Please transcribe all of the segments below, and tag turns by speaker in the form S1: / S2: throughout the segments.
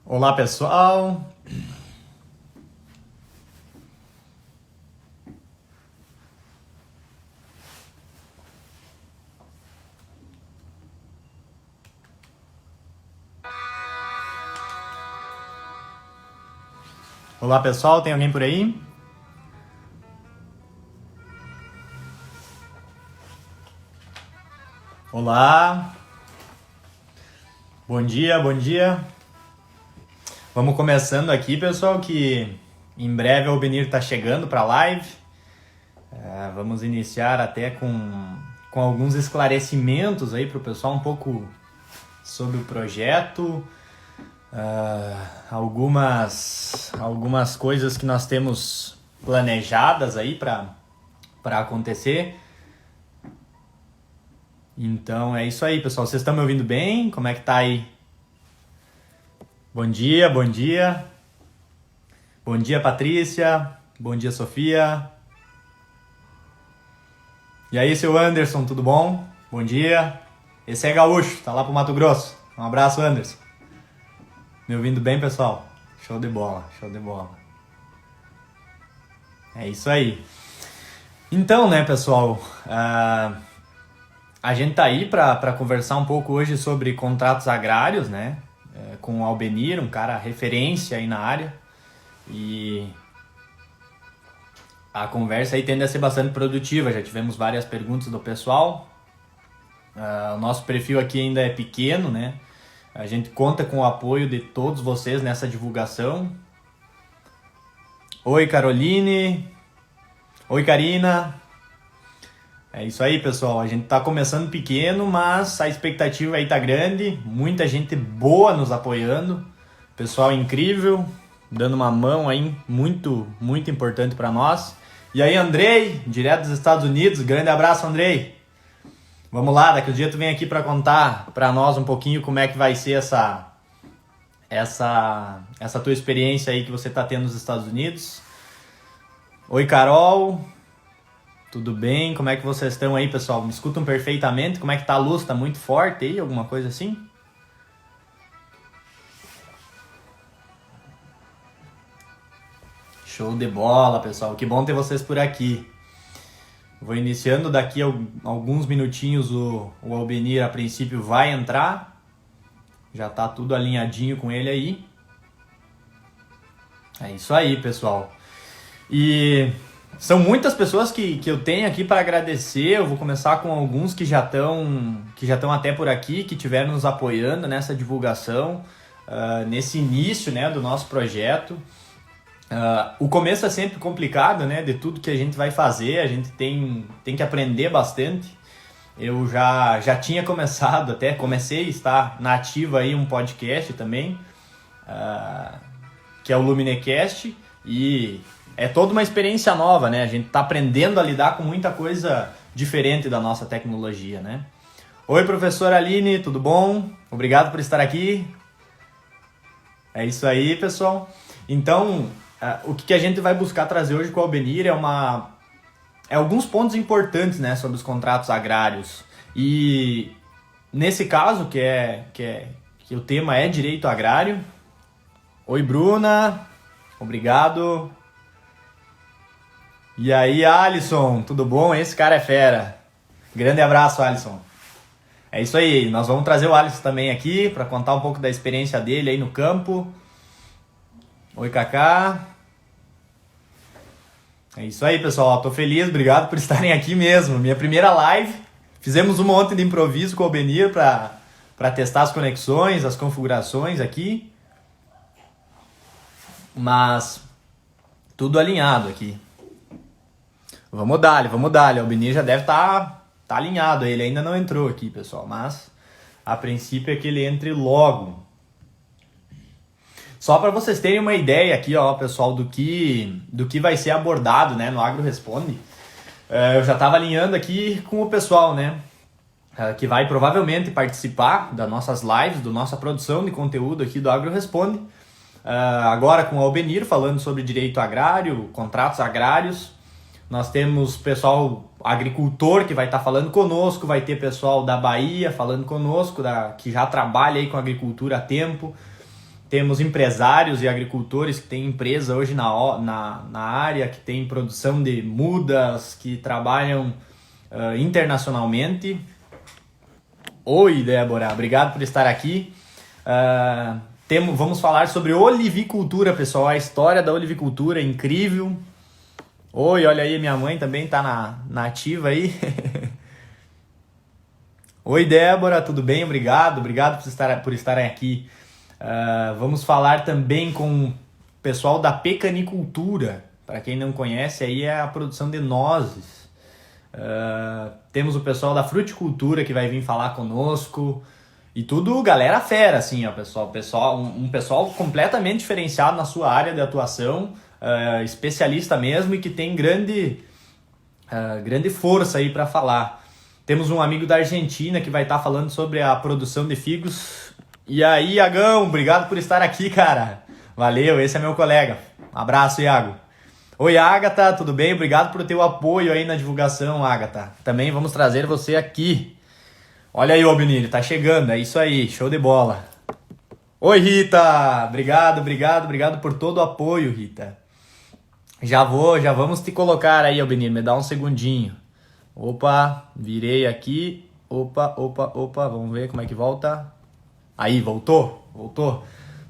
S1: Olá, pessoal. Olá, pessoal. Tem alguém por aí? Olá. Bom dia, bom dia. Vamos começando aqui, pessoal, que em breve o Albenir está chegando para a live. Vamos iniciar até com alguns esclarecimentos aí para o pessoal um pouco sobre o projeto. Algumas coisas que nós temos planejadas aí para acontecer. Então é isso aí, pessoal. Vocês estão me ouvindo bem? Como é que tá aí? Bom dia, bom dia. Bom dia, Patrícia. Bom dia, Sofia. E aí, seu Anderson, tudo bom? Bom dia. Esse é gaúcho, tá lá pro Mato Grosso. Um abraço, Anderson. Me ouvindo bem, pessoal? Show de bola, show de bola. É isso aí. Então, né, pessoal, a gente tá aí para conversar um pouco hoje sobre contratos agrários, né, com o Albenir, um cara referência aí na área, e a conversa aí tende a ser bastante produtiva. Já tivemos várias perguntas do pessoal. O nosso perfil aqui ainda é pequeno, né? A gente conta com o apoio de todos vocês nessa divulgação. Oi, Caroline. Oi, Karina. É isso aí, pessoal. A gente tá começando pequeno, mas a expectativa aí tá grande. Muita gente boa nos apoiando. Pessoal incrível, dando uma mão aí muito, muito importante para nós. E aí, Andrei, direto dos Estados Unidos. Grande abraço, Andrei. Vamos lá, daqui a dia tu vem aqui para contar para nós um pouquinho como é que vai ser essa tua experiência aí que você tá tendo nos Estados Unidos. Oi, Carol. Tudo bem? Como é que vocês estão aí, pessoal? Me escutam perfeitamente? Como é que tá a luz? Tá muito forte aí? Alguma coisa assim? Show de bola, pessoal. Que bom ter vocês por aqui. Vou iniciando daqui a alguns minutinhos. O Albenir, a princípio, vai entrar. Já tá tudo alinhadinho com ele aí. É isso aí, pessoal. E são muitas pessoas que eu tenho aqui para agradecer. Eu vou começar com alguns que já estão até por aqui, que estiveram nos apoiando nessa divulgação, nesse início, né, do nosso projeto. O começo é sempre complicado, né, de tudo que a gente vai fazer. A gente tem que aprender bastante. Eu já tinha começado, até comecei a estar na ativa aí um podcast também, que é o Luminecast, e é toda uma experiência nova, né? A gente está aprendendo a lidar com muita coisa diferente da nossa tecnologia, né? Oi, professora Aline, tudo bom? Obrigado por estar aqui. É isso aí, pessoal. Então, o que a gente vai buscar trazer hoje com o Albenir é alguns pontos importantes, né, sobre os contratos agrários. E nesse caso, que o tema é direito agrário. Oi, Bruna. Obrigado. E aí, Alisson, tudo bom? Esse cara é fera. Grande abraço, Alisson. É isso aí, nós vamos trazer o Alisson também aqui para contar um pouco da experiência dele aí no campo. Oi, Kaká. É isso aí, pessoal. Tô feliz, obrigado por estarem aqui mesmo. Minha primeira live. Fizemos uma ontem de improviso com o Albenir para testar as conexões, as configurações aqui. Mas tudo alinhado aqui. Vamos dar. O Albenir já deve estar alinhado. Ele ainda não entrou aqui, pessoal. Mas a princípio é que ele entre logo. Só para vocês terem uma ideia aqui, ó, pessoal, do que vai ser abordado, né, no Agro Responde. Eu já estava alinhando aqui com o pessoal, né, que vai provavelmente participar das nossas lives, da nossa produção de conteúdo aqui do Agro Responde. Agora com o Albenir falando sobre direito agrário, contratos agrários. Nós temos pessoal agricultor que vai estar falando conosco, vai ter pessoal da Bahia falando conosco, que já trabalha aí com agricultura há tempo. Temos empresários e agricultores que têm empresa hoje na área, que tem produção de mudas, que trabalham internacionalmente. Oi, Débora, obrigado por estar aqui. Vamos falar sobre olivicultura, pessoal. A história da olivicultura é incrível. Oi, olha aí, minha mãe também está na ativa aí. Oi, Débora, tudo bem? Obrigado por estarem aqui. Vamos falar também com o pessoal da pecanicultura. Para quem não conhece, aí é a produção de nozes. Temos o pessoal da fruticultura que vai vir falar conosco. E tudo galera fera, assim, ó, pessoal. Um pessoal completamente diferenciado na sua área de atuação, especialista mesmo e que tem grande força aí para falar. Temos um amigo da Argentina que vai estar falando sobre a produção de figos. E aí, Iagão, obrigado por estar aqui, cara. Valeu, esse é meu colega. Um abraço, Iago. Oi, Agatha, tudo bem? Obrigado por teu apoio aí na divulgação, Agatha. Também vamos trazer você aqui. Olha aí, Obnir, tá chegando, é isso aí, show de bola. Oi, Rita, obrigado por todo o apoio, Rita. Já vamos te colocar aí, Obnir, me dá um segundinho. Opa, virei aqui. Opa, vamos ver como é que volta. Aí, voltou.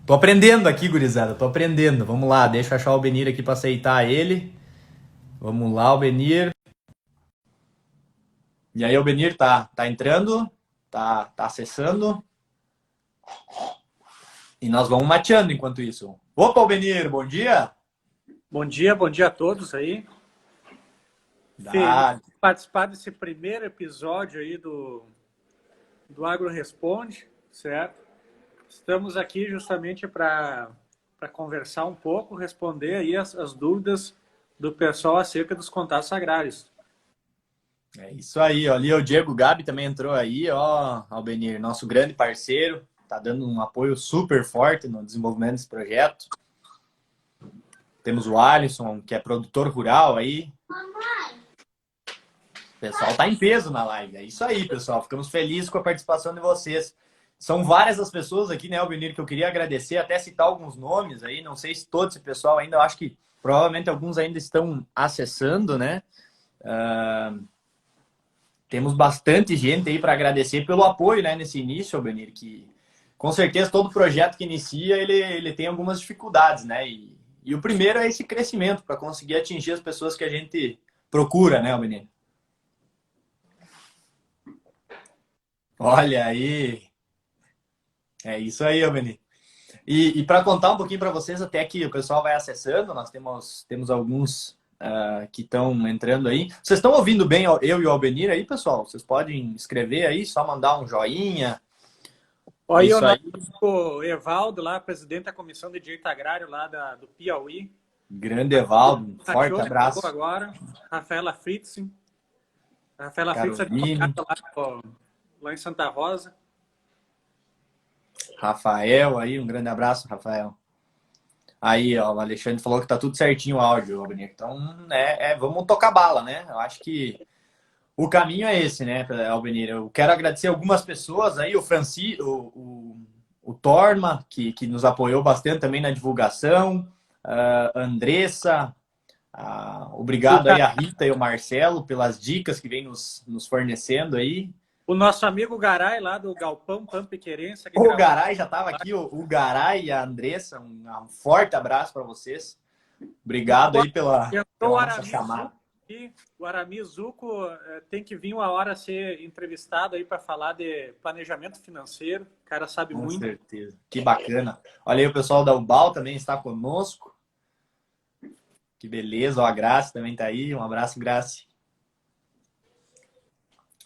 S1: Tô aprendendo aqui, gurizada, tô aprendendo. Vamos lá, deixa eu achar o Benir aqui para aceitar ele. Vamos lá, o Benir. E aí, o Benir tá entrando, tá acessando. E nós vamos mateando enquanto isso. Opa, o Benir, bom dia.
S2: Bom dia a todos aí. Feliz de participar desse primeiro episódio aí do Agro Responde, certo? Estamos aqui justamente para conversar um pouco, responder aí as dúvidas do pessoal acerca dos contatos agrários.
S1: É isso aí, ó. Ali o Diego Gabi também entrou aí, ó, Albenir, nosso grande parceiro, tá dando um apoio super forte no desenvolvimento desse projeto. Temos o Alisson, que é produtor rural aí. O pessoal tá em peso na live, é isso aí, pessoal. Ficamos felizes com a participação de vocês. São várias as pessoas aqui, né, Albenir, que eu queria agradecer, até citar alguns nomes aí, não sei se todo esse pessoal ainda, eu acho que provavelmente alguns ainda estão acessando, né? Temos bastante gente aí para agradecer pelo apoio, né, nesse início, Albenir, que com certeza todo projeto que inicia, ele tem algumas dificuldades, né? E o primeiro é esse crescimento, para conseguir atingir as pessoas que a gente procura, né, Albenir? Olha aí! É isso aí, Albeni. E para contar um pouquinho para vocês, até que o pessoal vai acessando, nós temos alguns que estão entrando aí. Vocês estão ouvindo bem eu e o Albenir aí, pessoal? Vocês podem escrever aí, só mandar um joinha.
S2: Olha aí o nosso Evaldo lá, presidente da Comissão de Direito Agrário lá do Piauí.
S1: Grande Evaldo, um forte abraço.
S2: Agora, Rafaela Fritzen. Rafaela Fritzen lá em Santa Rosa.
S1: Rafael aí, um grande abraço, Rafael. Aí, ó, o Alexandre falou que tá tudo certinho o áudio, Albeni. Então, vamos tocar bala, né? Eu acho que o caminho é esse, né, Albeni? Eu quero agradecer algumas pessoas aí, o Torma, que nos apoiou bastante também na divulgação, a Andressa, obrigado aí a Rita e o Marcelo pelas dicas que vem nos fornecendo aí.
S2: O nosso amigo Garay, lá do Galpão Pampiquerense.
S1: O Garay já estava aqui, o Garay e a Andressa, um forte abraço para vocês. Obrigado aí pela nossa chamada.
S2: E o Aramis Zuco tem que vir uma hora ser entrevistado aí para falar de planejamento financeiro. O cara sabe muito.
S1: Com certeza. Que bacana. Olha aí, o pessoal da UBAL também está conosco. Que beleza. Ó, a Grace também está aí. Um abraço, Grace.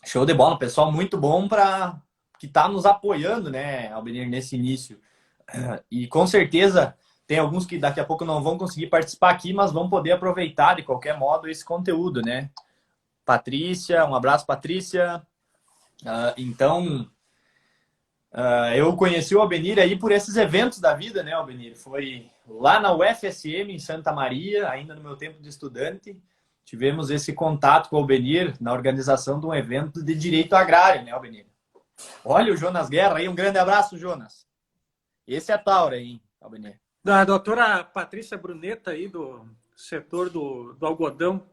S1: Show de bola, pessoal muito bom que está nos apoiando, né, Albenir, nesse início. E com certeza tem alguns que daqui a pouco não vão conseguir participar aqui, mas vão poder aproveitar de qualquer modo esse conteúdo, né? Patrícia, um abraço, Patrícia. Eu conheci o Albenir aí por esses eventos da vida, né, Albenir? Foi lá na UFSM, em Santa Maria, ainda no meu tempo de estudante. Tivemos esse contato com o Albenir na organização de um evento de direito agrário, né, Albenir? Olha o Jonas Guerra aí, um grande abraço, Jonas. Esse é Taura, hein, Albenir?
S2: Da doutora Patrícia Bruneta aí, do setor do algodão.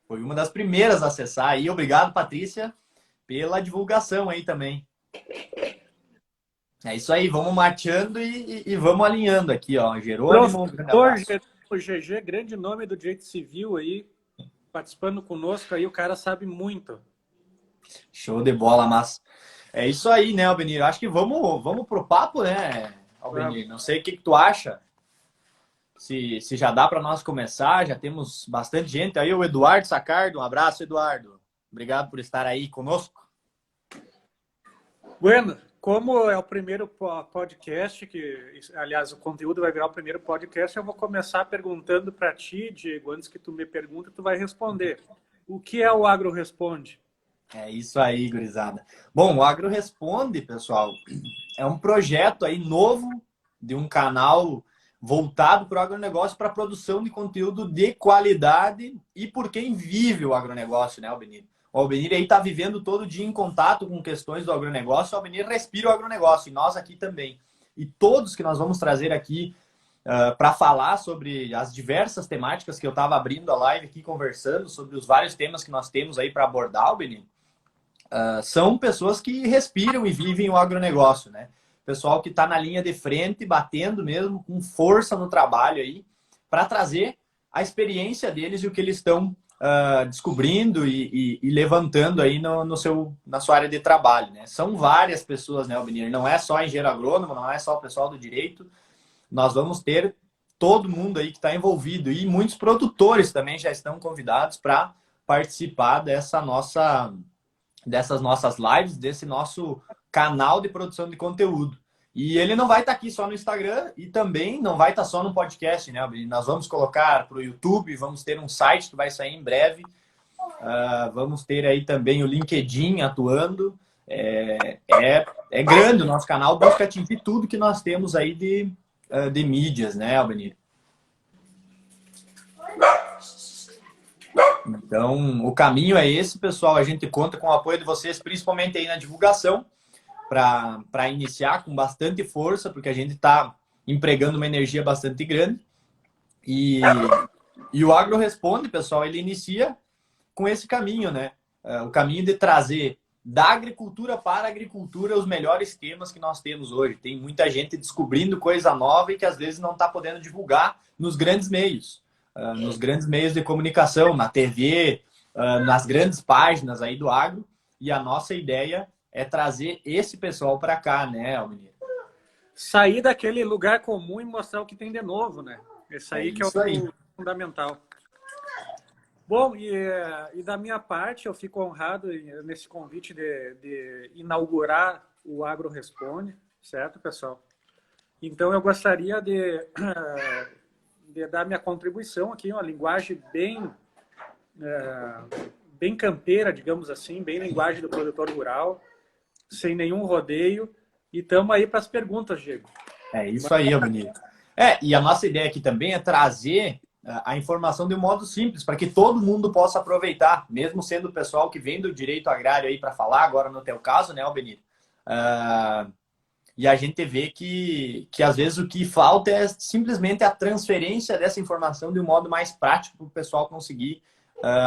S1: Foi uma das primeiras a acessar aí. Obrigado, Patrícia, pela divulgação aí também. É isso aí, vamos mateando e vamos alinhando aqui, ó. Jerônimo, um grande
S2: Professor
S1: abraço.
S2: GG, grande nome do direito civil aí, participando conosco aí, o cara sabe muito.
S1: Show de bola, mas é isso aí, né, Albenir? Acho que vamos pro papo, né, Albenir? Não sei o que tu acha. Se já dá para nós começar, já temos bastante gente aí. O Eduardo Sacardo, um abraço, Eduardo. Obrigado por estar aí conosco.
S2: Bueno, como é o primeiro podcast, que, aliás, o conteúdo vai virar o primeiro podcast, eu vou começar perguntando para ti, Diego, antes que tu me pergunte, tu vai responder. O que é o Agro Responde?
S1: É isso aí, gurizada. Bom, o Agro Responde, pessoal, é um projeto aí novo de um canal voltado para o agronegócio, para a produção de conteúdo de qualidade e por quem vive o agronegócio, né, Albenir? O Albenir aí está vivendo todo dia em contato com questões do agronegócio, o Albenir respira o agronegócio e nós aqui também. E todos que nós vamos trazer aqui para falar sobre as diversas temáticas que eu estava abrindo a live aqui, conversando sobre os vários temas que nós temos aí para abordar, Albenir, são pessoas que respiram e vivem o agronegócio, né? Pessoal que está na linha de frente, batendo mesmo, com força no trabalho aí, para trazer a experiência deles e o que eles estão descobrindo e levantando aí na sua área de trabalho, né? São várias pessoas, né, Albinir? Não é só engenheiro agrônomo, não é só o pessoal do direito. Nós vamos ter todo mundo aí que está envolvido e muitos produtores também já estão convidados para participar dessas nossas lives, desse nosso canal de produção de conteúdo. E ele não vai estar aqui só no Instagram e também não vai estar só no podcast, né? Nós vamos colocar para o YouTube, vamos ter um site que vai sair em breve, vamos ter aí também o LinkedIn atuando. É grande o nosso canal, busca atingir tudo que nós temos aí de mídias, né, Albenir? Então, o caminho é esse, pessoal. A gente conta com o apoio de vocês, principalmente aí na divulgação, para iniciar com bastante força, porque a gente está empregando uma energia bastante grande. E o Agro Responde, pessoal, ele inicia com esse caminho, né? O caminho de trazer da agricultura para a agricultura os melhores temas que nós temos hoje. Tem muita gente descobrindo coisa nova e que às vezes não está podendo divulgar nos grandes meios. Nos grandes meios de comunicação, na TV, nas grandes páginas aí do agro. E a nossa ideia é trazer esse pessoal para cá, né, Almenir?
S2: Sair daquele lugar comum e mostrar o que tem de novo, né? Esse aí que é o fundamental. Bom, e da minha parte, eu fico honrado nesse convite de inaugurar o Agro Responde, certo, pessoal? Então, eu gostaria de dar minha contribuição aqui, uma linguagem bem campeira, digamos assim, bem linguagem do produtor rural, sem nenhum rodeio. E estamos aí para as perguntas, Diego.
S1: É isso aí, Albenir. E a nossa ideia aqui também é trazer a informação de um modo simples, para que todo mundo possa aproveitar, mesmo sendo o pessoal que vem do direito agrário aí para falar, agora no teu caso, né, Albenir? E a gente vê que às vezes o que falta é simplesmente a transferência dessa informação de um modo mais prático para o pessoal conseguir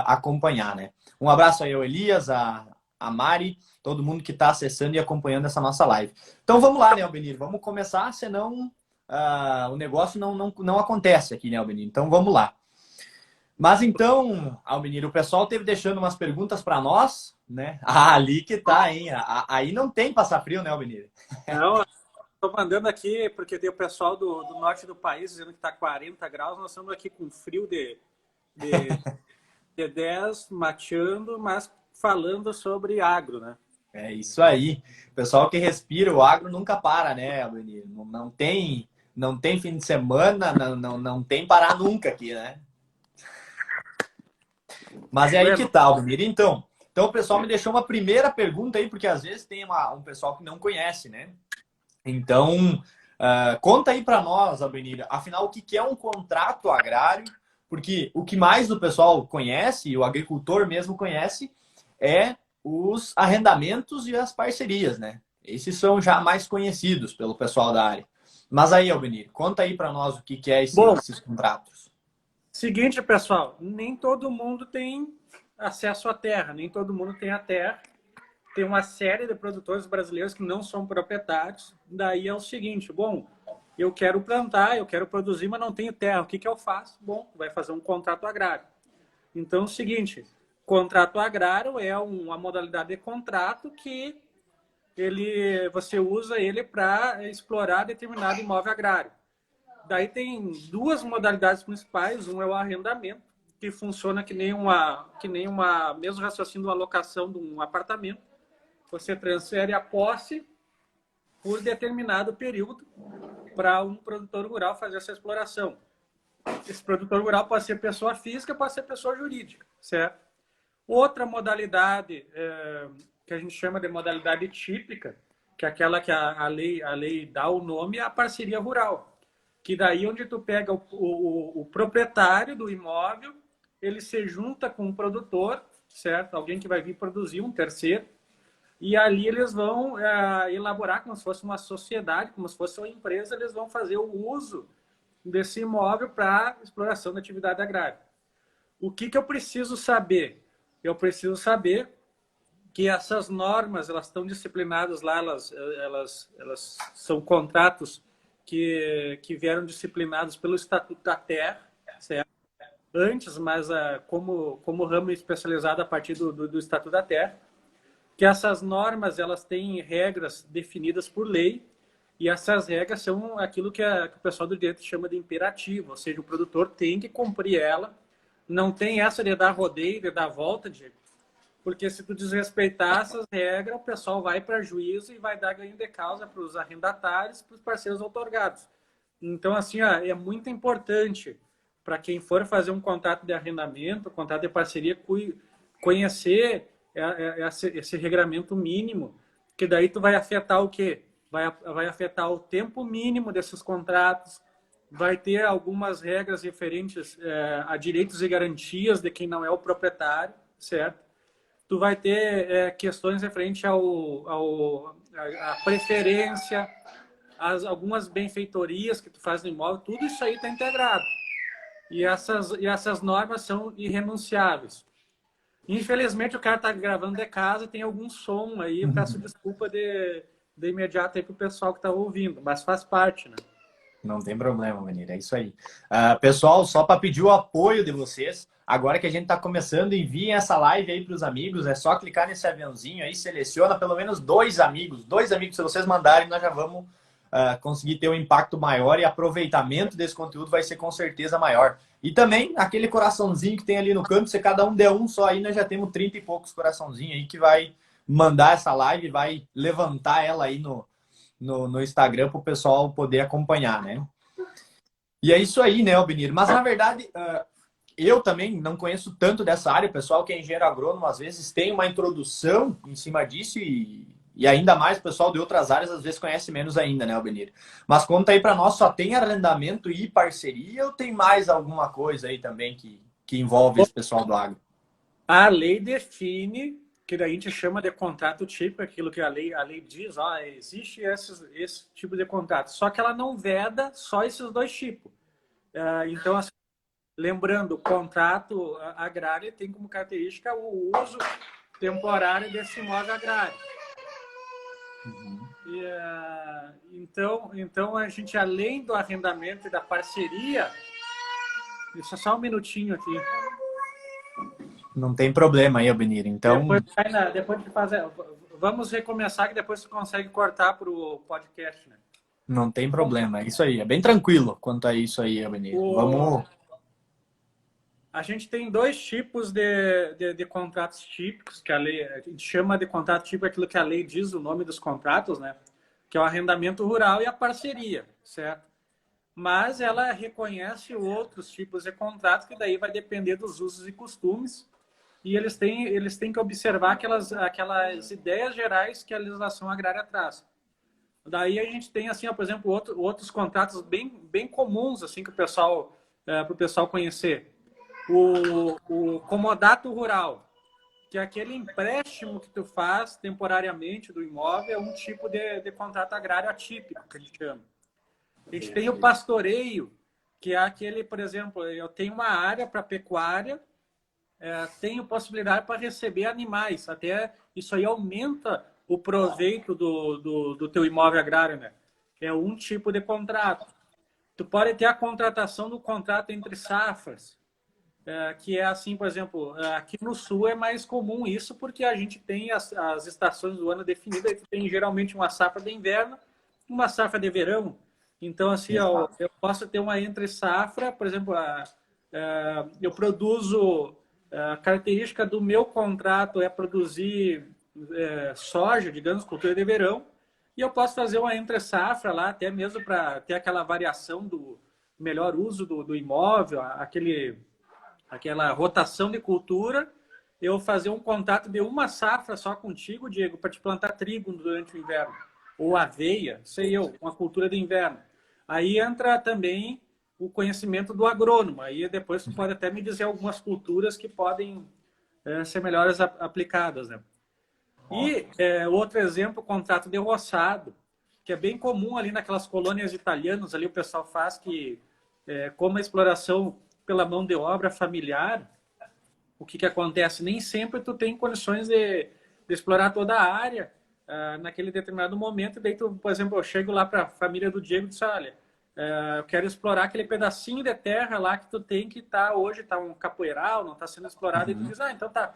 S1: acompanhar, né? Um abraço aí ao Elias, a Mari, todo mundo que está acessando e acompanhando essa nossa live. Então vamos lá, né, Albenir? Vamos começar, senão o negócio não acontece aqui, né, Albenir? Então vamos lá. Mas então, Albenir, o pessoal teve deixando umas perguntas para nós, né? Ali que tá, hein? Aí não tem passar frio, né, Albenir?
S2: Não, estou mandando aqui porque tem o pessoal do norte do país dizendo que está 40 graus, nós estamos aqui com frio de 10, mateando, mas falando sobre agro, né?
S1: É isso aí. O pessoal que respira o agro nunca para, né, Albenir? Não tem fim de semana, não tem parar nunca aqui, né? Mas é aí que tá, Albenir. Então, o pessoal me deixou uma primeira pergunta aí, porque às vezes tem um pessoal que não conhece, né? Então, conta aí para nós, Albenir, afinal, o que é um contrato agrário? Porque o que mais o pessoal conhece, o agricultor mesmo conhece, é os arrendamentos e as parcerias, né? Esses são já mais conhecidos pelo pessoal da área. Mas aí, Albenir, conta aí para nós o que é
S2: Bom,
S1: esses contratos.
S2: seguinte, pessoal, nem todo mundo tem acesso à terra, nem todo mundo tem a terra. Tem uma série de produtores brasileiros que não são proprietários. Daí é o seguinte, bom, eu quero plantar, eu quero produzir, mas não tenho terra. O que eu faço? Bom, vai fazer um contrato agrário. Então é o seguinte, contrato agrário é uma modalidade de contrato que você usa ele para explorar determinado imóvel agrário. Daí tem duas modalidades principais. Um é o arrendamento, que funciona que nem uma mesmo raciocínio de uma locação de um apartamento. Você transfere a posse por determinado período para um produtor rural fazer essa exploração. Esse produtor rural pode ser pessoa física, pode ser pessoa jurídica, certo? Outra modalidade que a gente chama de modalidade típica, que é aquela que a lei dá o nome, é a parceria rural. Que daí onde tu pega o proprietário do imóvel, ele se junta com um produtor, certo? Alguém que vai vir produzir, um terceiro, e ali eles vão elaborar como se fosse uma sociedade, como se fosse uma empresa, eles vão fazer o uso desse imóvel para exploração da atividade agrária. O que eu preciso saber? Eu preciso saber que essas normas, elas estão disciplinadas lá, elas são contratos que vieram disciplinados pelo Estatuto da Terra, certo? Antes, mas como ramo especializado a partir do Estatuto da Terra, que essas normas elas têm regras definidas por lei, e essas regras são aquilo que o pessoal do direito chama de imperativo, ou seja, o produtor tem que cumprir ela, não tem essa de dar rodeio, de dar volta, Diego, porque se tu desrespeitar essas regras, o pessoal vai para juízo e vai dar ganho de causa para os arrendatários, para os parceiros outorgados. Então, assim, é muito importante para quem for fazer um contrato de arrendamento, contrato de parceria, conhecer esse regramento mínimo, que daí tu vai afetar o quê? Vai afetar o tempo mínimo desses contratos, vai ter algumas regras referentes a direitos e garantias de quem não é o proprietário, certo? Tu vai ter questões referentes à preferência, algumas benfeitorias que tu faz no imóvel, tudo isso aí está integrado. E essas normas são irrenunciáveis. Infelizmente, o cara está gravando de casa e tem algum som aí. Eu peço desculpa de imediato aí para o pessoal que está ouvindo, mas faz parte, né?
S1: Não tem problema, Vanir, é isso aí. Pessoal, só para pedir o apoio de vocês, agora que a gente está começando, enviem essa live aí para os amigos, é só clicar nesse aviãozinho aí, seleciona pelo menos dois amigos, se vocês mandarem, nós já vamos conseguir ter um impacto maior e aproveitamento desse conteúdo vai ser com certeza maior. E também aquele coraçãozinho que tem ali no canto, se cada um der um só aí, nós já temos 30 e poucos coraçãozinhos aí que vai mandar essa live, vai levantar ela aí no Instagram para o pessoal poder acompanhar, né? E é isso aí, né, Albinir? Mas, na verdade, eu também não conheço tanto dessa área. O pessoal que é engenheiro agrônomo, às vezes, tem uma introdução em cima disso e ainda mais o pessoal de outras áreas, às vezes, conhece menos ainda, né, Albinir? Mas conta aí para nós, só tem arrendamento e parceria ou tem mais alguma coisa aí também que envolve esse pessoal do agro?
S2: A lei define, que daí a gente chama de contrato típico, aquilo que a lei diz, existe esse tipo de contrato. Só que ela não veda só esses dois tipos. Então, assim, lembrando, o contrato agrário tem como característica o uso temporário desse imóvel agrário. Então, a gente, além do arrendamento e da parceria, deixa só um minutinho aqui.
S1: Não tem problema aí, Albinir. Então,
S2: Depois de fazer, vamos recomeçar que depois você consegue cortar para o podcast, né?
S1: não tem problema. É isso aí. É bem tranquilo quanto a isso aí, Albinir. Vamos.
S2: A gente tem dois tipos de contratos típicos, que a gente chama de contrato típico aquilo que a lei diz, o nome dos contratos, né? Que é o arrendamento rural e a parceria, certo? Mas ela reconhece outros tipos de contratos que daí vai depender dos usos e costumes, e eles têm que observar aquelas ideias gerais que a legislação agrária traz. Daí a gente tem, assim, por exemplo, outros contratos bem comuns, assim, que para o pessoal conhecer. O comodato rural, que é aquele empréstimo que tu faz temporariamente do imóvel, é um tipo de contrato agrário atípico, que a gente chama. A gente tem o pastoreio, que é aquele, por exemplo, eu tenho uma área para pecuária, tenho possibilidade para receber animais. Até isso aí aumenta o proveito do teu imóvel agrário, né? É um tipo de contrato. Tu pode ter a contratação do contrato entre safras, que é assim, por exemplo, aqui no sul é mais comum isso, porque a gente tem as estações do ano definidas, tem geralmente uma safra de inverno e uma safra de verão. Então, assim, eu posso ter uma entre safra, por exemplo, eu produzo, a característica do meu contrato é produzir soja, digamos, cultura de verão, e eu posso fazer uma entre safra lá, até mesmo para ter aquela variação do melhor uso do imóvel, aquela rotação de cultura, eu fazer um contrato de uma safra só contigo, Diego, para te plantar trigo durante o inverno, ou aveia, sei eu, uma cultura de inverno. Aí entra também o conhecimento do agrônomo. Aí depois você pode até me dizer algumas culturas que podem ser melhores aplicadas, né? E outro exemplo, o contrato de roçado, que é bem comum ali naquelas colônias italianas, ali o pessoal faz que, como a exploração pela mão de obra familiar, o que acontece? Nem sempre tu tem condições de explorar toda a área naquele determinado momento. Daí, tu, por exemplo, eu chego lá para a família do Diego e digo, olha, eu quero explorar aquele pedacinho de terra lá que tu tem que tá hoje, tá um capoeiral, não está sendo explorado. E tu diz, então tá.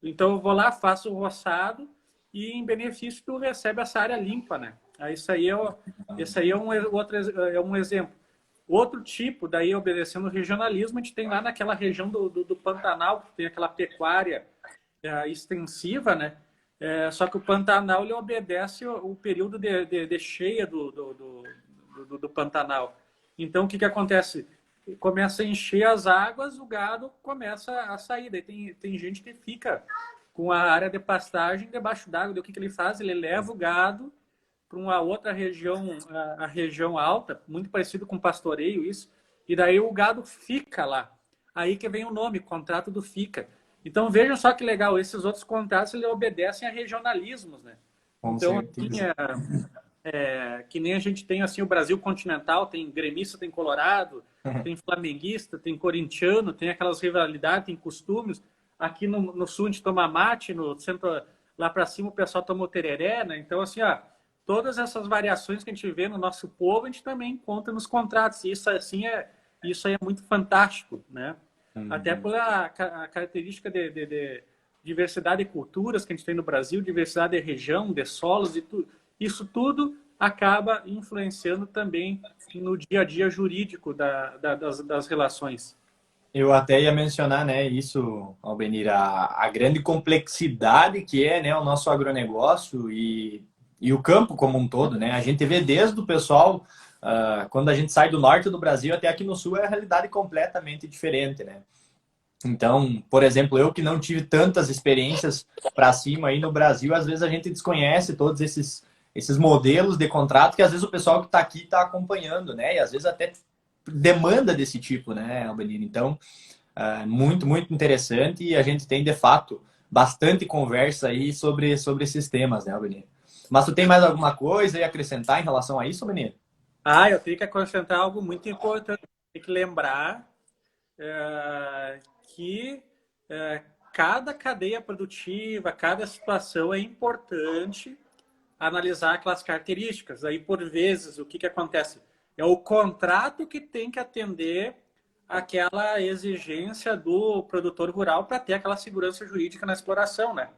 S2: Então eu vou lá, faço o roçado e em benefício tu recebe essa área limpa, né? Isso aí é um exemplo. Outro tipo, daí obedecendo o regionalismo, a gente tem lá naquela região do Pantanal, que tem aquela pecuária extensiva, né? Só que o Pantanal ele obedece o período de cheia do Pantanal. Então, o que acontece? Começa a encher as águas, o gado começa a sair. Daí tem gente que fica com a área de pastagem debaixo d'água. O que ele faz? Ele leva o gado para uma outra região, a região alta, muito parecido com pastoreio isso, e daí o gado fica lá. Aí que vem o nome, contrato do fica. Então vejam só que legal, esses outros contratos ele obedecem a regionalismos, né? Então, assim, que nem a gente tem assim o Brasil continental, tem gremista, tem colorado, tem flamenguista, tem corintiano, tem aquelas rivalidades, tem costumes. Aqui no sul a gente toma mate, no centro lá para cima o pessoal toma o tereré, né? Então, assim, todas essas variações que a gente vê no nosso povo, a gente também encontra nos contratos. E isso, assim, isso aí é muito fantástico, né? Até pela característica de diversidade de culturas que a gente tem no Brasil, diversidade de região, de solos e tudo. Isso tudo acaba influenciando também no dia a dia jurídico das relações.
S1: Eu até ia mencionar, né, isso, Albenir, a grande complexidade que é, né, o nosso agronegócio e o campo como um todo, né? A gente vê desde o pessoal, quando a gente sai do norte do Brasil até aqui no sul, é a realidade completamente diferente, né? Então, por exemplo, eu que não tive tantas experiências para cima aí no Brasil, às vezes a gente desconhece todos esses modelos de contrato que às vezes o pessoal que está aqui está acompanhando, né? E às vezes até demanda desse tipo, né, Albenir? Então, muito, muito interessante e a gente tem, de fato, bastante conversa aí sobre esses temas, né, Albenir? Mas tu tem mais alguma coisa a acrescentar em relação a isso, Albenir?
S2: Eu tenho que acrescentar algo muito importante. Tem que lembrar que cada cadeia produtiva, cada situação é importante analisar aquelas características. Aí, por vezes, o que acontece? É o contrato que tem que atender aquela exigência do produtor rural para ter aquela segurança jurídica na exploração, né?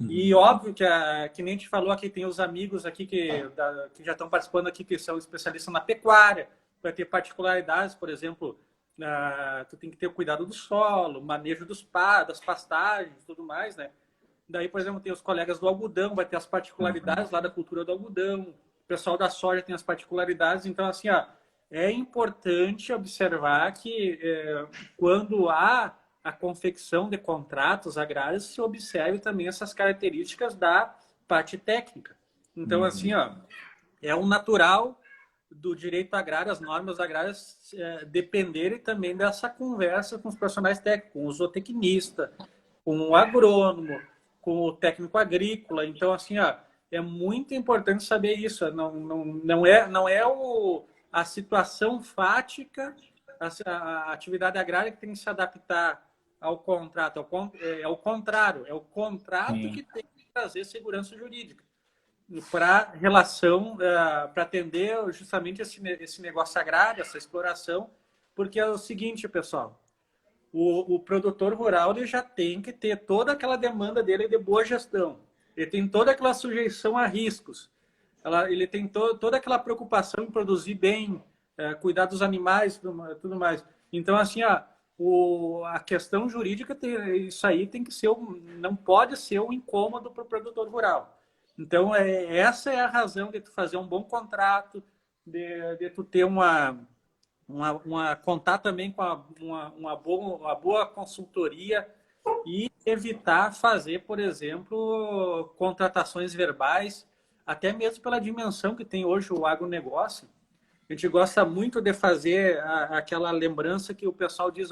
S2: E óbvio que nem a gente falou aqui, tem os amigos aqui que já estão participando aqui, que são especialistas na pecuária, vai ter particularidades, por exemplo, tu tem que ter o cuidado do solo, manejo das pastagens, tudo mais, né? Daí, por exemplo, tem os colegas do algodão, vai ter as particularidades lá da cultura do algodão, o pessoal da soja tem as particularidades, então, assim, é importante observar que quando há a confecção de contratos agrários, se observe também essas características da parte técnica. Então, assim, é um natural do direito agrário, as normas agrárias dependerem também dessa conversa com os profissionais técnicos, com o zootecnista, com o agrônomo, com o técnico agrícola. Então, assim, é muito importante saber isso. Não é a situação fática, a atividade agrária que tem que se adaptar ao contrato. É o contrário, é o contrato
S1: Sim.
S2: que tem que trazer segurança jurídica para relação, para atender justamente esse negócio agrário, essa exploração, porque é o seguinte, pessoal, o produtor rural ele já tem que ter toda aquela demanda dele de boa gestão, ele tem toda aquela sujeição a riscos, ele tem toda aquela preocupação em produzir bem, cuidar dos animais, tudo mais. Então, assim, a questão jurídica, isso aí tem que ser, não pode ser um incômodo para o produtor rural. Então, essa é a razão de tu fazer um bom contrato, de tu ter contar também com uma boa consultoria e evitar fazer, por exemplo, contratações verbais, até mesmo pela dimensão que tem hoje o agronegócio. A gente gosta muito de fazer aquela lembrança que o pessoal diz,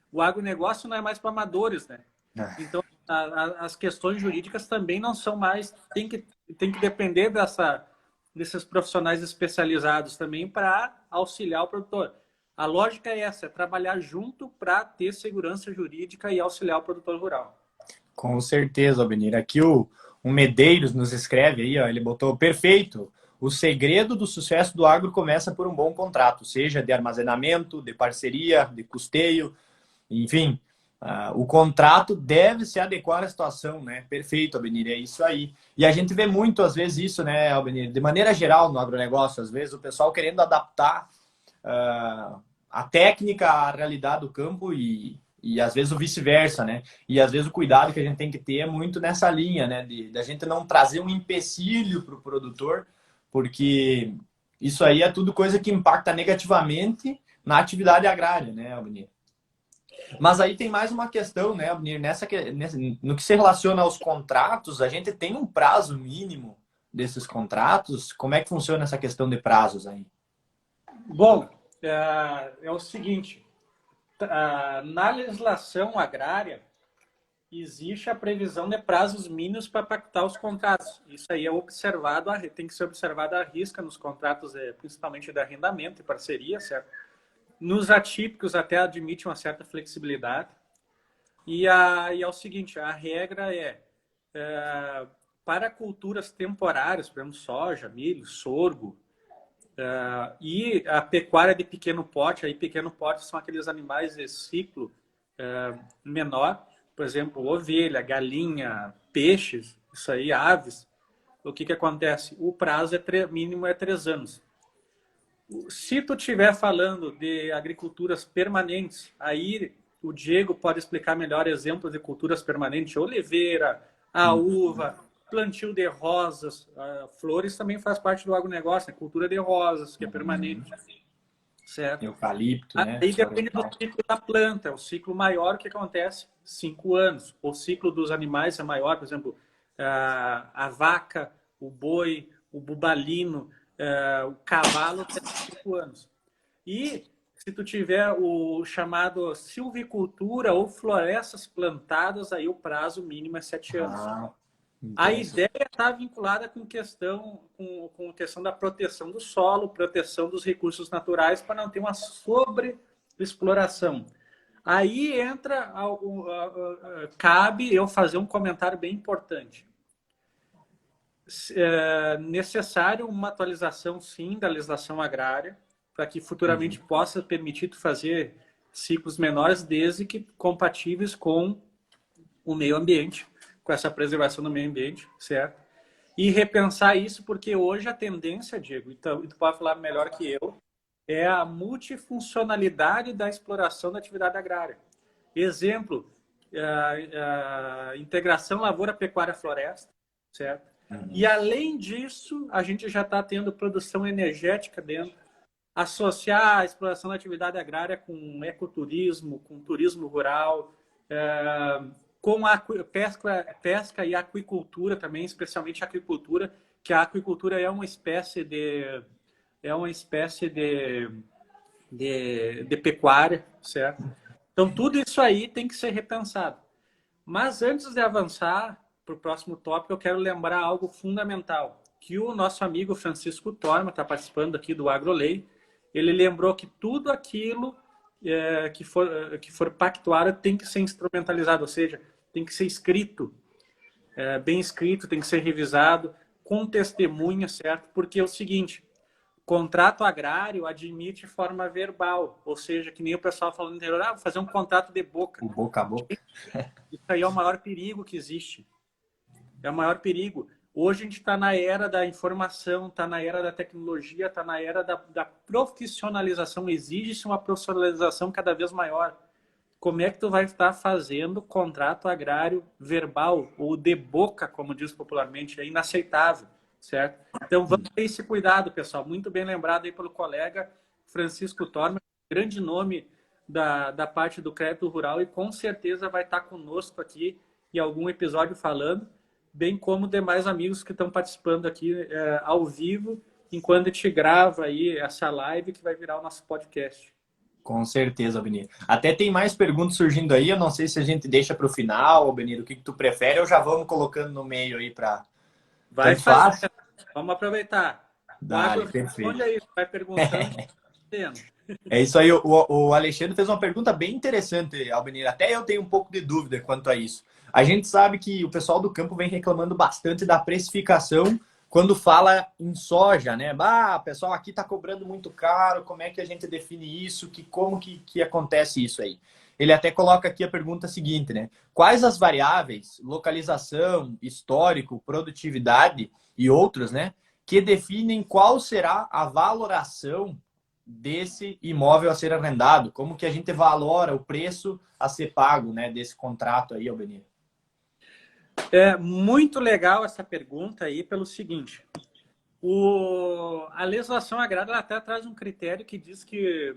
S2: o agronegócio não é mais para amadores, né? Então, as questões jurídicas também não são mais... Tem que depender desses profissionais especializados também para auxiliar o produtor. A lógica é essa, é trabalhar junto para ter segurança jurídica e auxiliar o produtor rural.
S1: Com certeza, Albenir. Aqui o Medeiros nos escreve aí, ó, ele botou perfeito. O segredo do sucesso do agro começa por um bom contrato, seja de armazenamento, de parceria, de custeio, enfim. O contrato deve se adequar à situação, né? Perfeito, Albenir, é isso aí. E a gente vê muito, às vezes, isso, né, Albenir? De maneira geral no agronegócio, às vezes o pessoal querendo adaptar a técnica à realidade do campo e às vezes o vice-versa, né? E às vezes o cuidado que a gente tem que ter é muito nessa linha, né? Da gente não trazer um empecilho para o produtor, porque isso aí é tudo coisa que impacta negativamente na atividade agrária, né, Albenir? Mas aí tem mais uma questão, né, Albenir? No que se relaciona aos contratos, a gente tem um prazo mínimo desses contratos. Como é que funciona essa questão de prazos aí?
S2: Bom, é o seguinte, na legislação agrária existe a previsão de prazos mínimos para pactar os contratos. Isso aí é observado, tem que ser observado à risca nos contratos, principalmente de arrendamento e parceria, certo? Nos atípicos até admite uma certa flexibilidade. E é o seguinte, a regra para culturas temporárias, por exemplo, soja, milho, sorgo, e a pecuária de pequeno porte, aí pequeno porte são aqueles animais de ciclo menor, por exemplo, ovelha, galinha, peixes, isso aí, aves. O que acontece? O prazo mínimo é 3 anos. Se tu estiver falando de agriculturas permanentes, aí o Diego pode explicar melhor exemplos de culturas permanentes, oliveira, a uva, plantio de rosas, flores também faz parte do agronegócio, né? Cultura de rosas, que é permanente, certo?
S1: Eucalipto, né?
S2: Aí depende do ciclo da planta, o ciclo maior, o que acontece? 5 anos. O ciclo dos animais é maior, por exemplo, a vaca, o boi, o bubalino, o cavalo tem 5 anos. E se tu tiver o chamado silvicultura ou florestas plantadas, aí o prazo mínimo é 7 anos. A ideia está vinculada com a questão da proteção do solo, proteção dos recursos naturais, para não ter uma sobreexploração. Aí cabe eu fazer um comentário bem importante. É necessário uma atualização, sim, da legislação agrária, para que futuramente possa permitir tu fazer ciclos menores, desde que compatíveis com o meio ambiente, com essa preservação do meio ambiente, certo? E repensar isso, porque hoje a tendência, Diego, então, tu pode falar melhor que eu, é a multifuncionalidade da exploração da atividade agrária. Exemplo, a integração lavoura-pecuária-floresta, certo? E além disso, a gente já está tendo produção energética dentro, associar a exploração da atividade agrária com ecoturismo, com turismo rural, com a pesca e aquicultura também, especialmente a aquicultura, que a aquicultura é uma espécie de pecuária, certo? Então, tudo isso aí tem que ser repensado. Mas antes de avançar para o próximo tópico, eu quero lembrar algo fundamental, que o nosso amigo Francisco Torma está participando aqui do AgroLei, ele lembrou que tudo aquilo que for pactuado tem que ser instrumentalizado, ou seja, tem que ser escrito, bem escrito, tem que ser revisado, com testemunha, certo? Porque é o seguinte, contrato agrário admite forma verbal, ou seja, que nem o pessoal falando no interior, vou fazer um contrato de boca.
S1: O boca a boca.
S2: Isso aí é o maior perigo que existe. É o maior perigo. Hoje a gente está na era da informação, está na era da tecnologia, está na era da profissionalização. Exige-se uma profissionalização cada vez maior. Como é que tu vai estar fazendo contrato agrário verbal ou de boca, como diz popularmente? É inaceitável, certo? Então vamos ter esse cuidado, pessoal. Muito bem lembrado aí pelo colega Francisco Torma, grande nome da parte do crédito rural e com certeza vai estar conosco aqui em algum episódio falando, bem como demais amigos que estão participando aqui ao vivo, enquanto a gente grava aí essa live que vai virar o nosso podcast.
S1: Com certeza, Benito. Até tem mais perguntas surgindo aí, eu não sei se a gente deixa para o final, Benito, o que tu prefere, ou já vamos colocando no meio aí para...
S2: Vai fazer. Vamos aproveitar.
S1: Dale, perfeito.
S2: Aí, vai perguntando.
S1: É isso aí, o Alexandre fez uma pergunta bem interessante, Albenir. Até eu tenho um pouco de dúvida quanto a isso. A gente sabe que o pessoal do campo vem reclamando bastante da precificação quando fala em soja, né? O pessoal aqui está cobrando muito caro, como é que a gente define isso? Como que acontece isso aí? Ele até coloca aqui a pergunta seguinte, né? Quais as variáveis, localização, histórico, produtividade e outros, né? Que definem qual será a valoração desse imóvel a ser arrendado? Como que a gente valora o preço a ser pago, né, desse contrato aí, Albenir?
S2: É muito legal essa pergunta aí pelo seguinte, a legislação agrária ela até traz um critério que diz que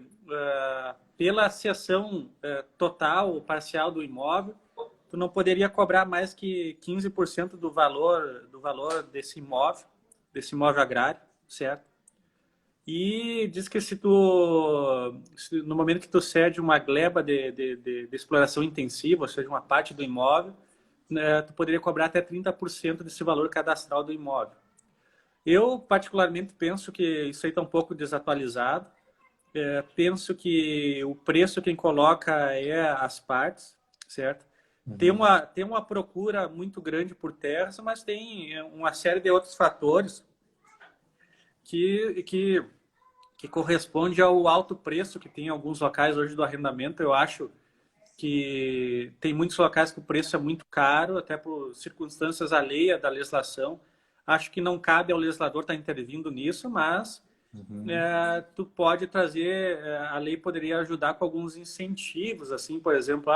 S2: pela cessão total ou parcial do imóvel, tu não poderia cobrar mais que 15% do valor desse imóvel agrário, certo? E diz que no momento que tu cede uma gleba de exploração intensiva, ou seja, uma parte do imóvel, né, tu poderia cobrar até 30% desse valor cadastral do imóvel. Eu, particularmente, penso que isso aí está um pouco desatualizado. Penso que o preço quem coloca é as partes, certo? Uhum. Tem uma procura muito grande por terras, mas tem uma série de outros fatores que corresponde ao alto preço que tem em alguns locais hoje do arrendamento. Eu acho que tem muitos locais que o preço é muito caro, até por circunstâncias alheias da legislação. Acho que não cabe ao legislador estar intervindo nisso, mas tu pode trazer, a lei poderia ajudar com alguns incentivos, assim, por exemplo,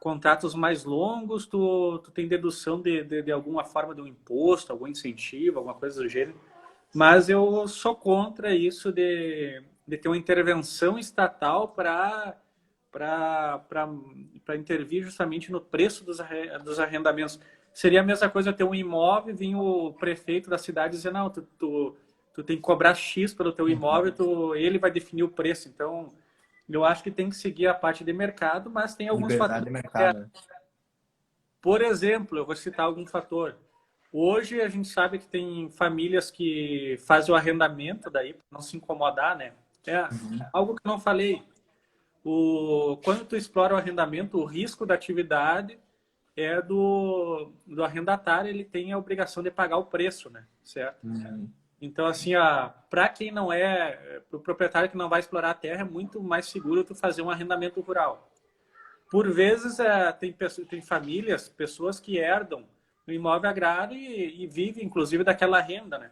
S2: contratos mais longos, tu tem dedução de alguma forma de um imposto, algum incentivo, alguma coisa do gênero. Mas eu sou contra isso de ter uma intervenção estatal para intervir justamente no preço dos arrendamentos. Seria a mesma coisa ter um imóvel e vir o prefeito da cidade dizer, não, tu tem que cobrar X pelo teu imóvel, ele vai definir o preço. Então, eu acho que tem que seguir a parte de mercado, mas tem alguns fatores. Por exemplo, eu vou citar algum fator. Hoje a gente sabe que tem famílias que fazem o arrendamento daí, para não se incomodar, né? Algo que eu não falei. Quando tu explora o arrendamento, o risco da atividade é do arrendatário, ele tem a obrigação de pagar o preço, né? Certo? Então, assim, para quem não para o proprietário que não vai explorar a terra, é muito mais seguro tu fazer um arrendamento rural. Por vezes, tem famílias, pessoas que herdam o imóvel agrário e vivem, inclusive, daquela renda, né?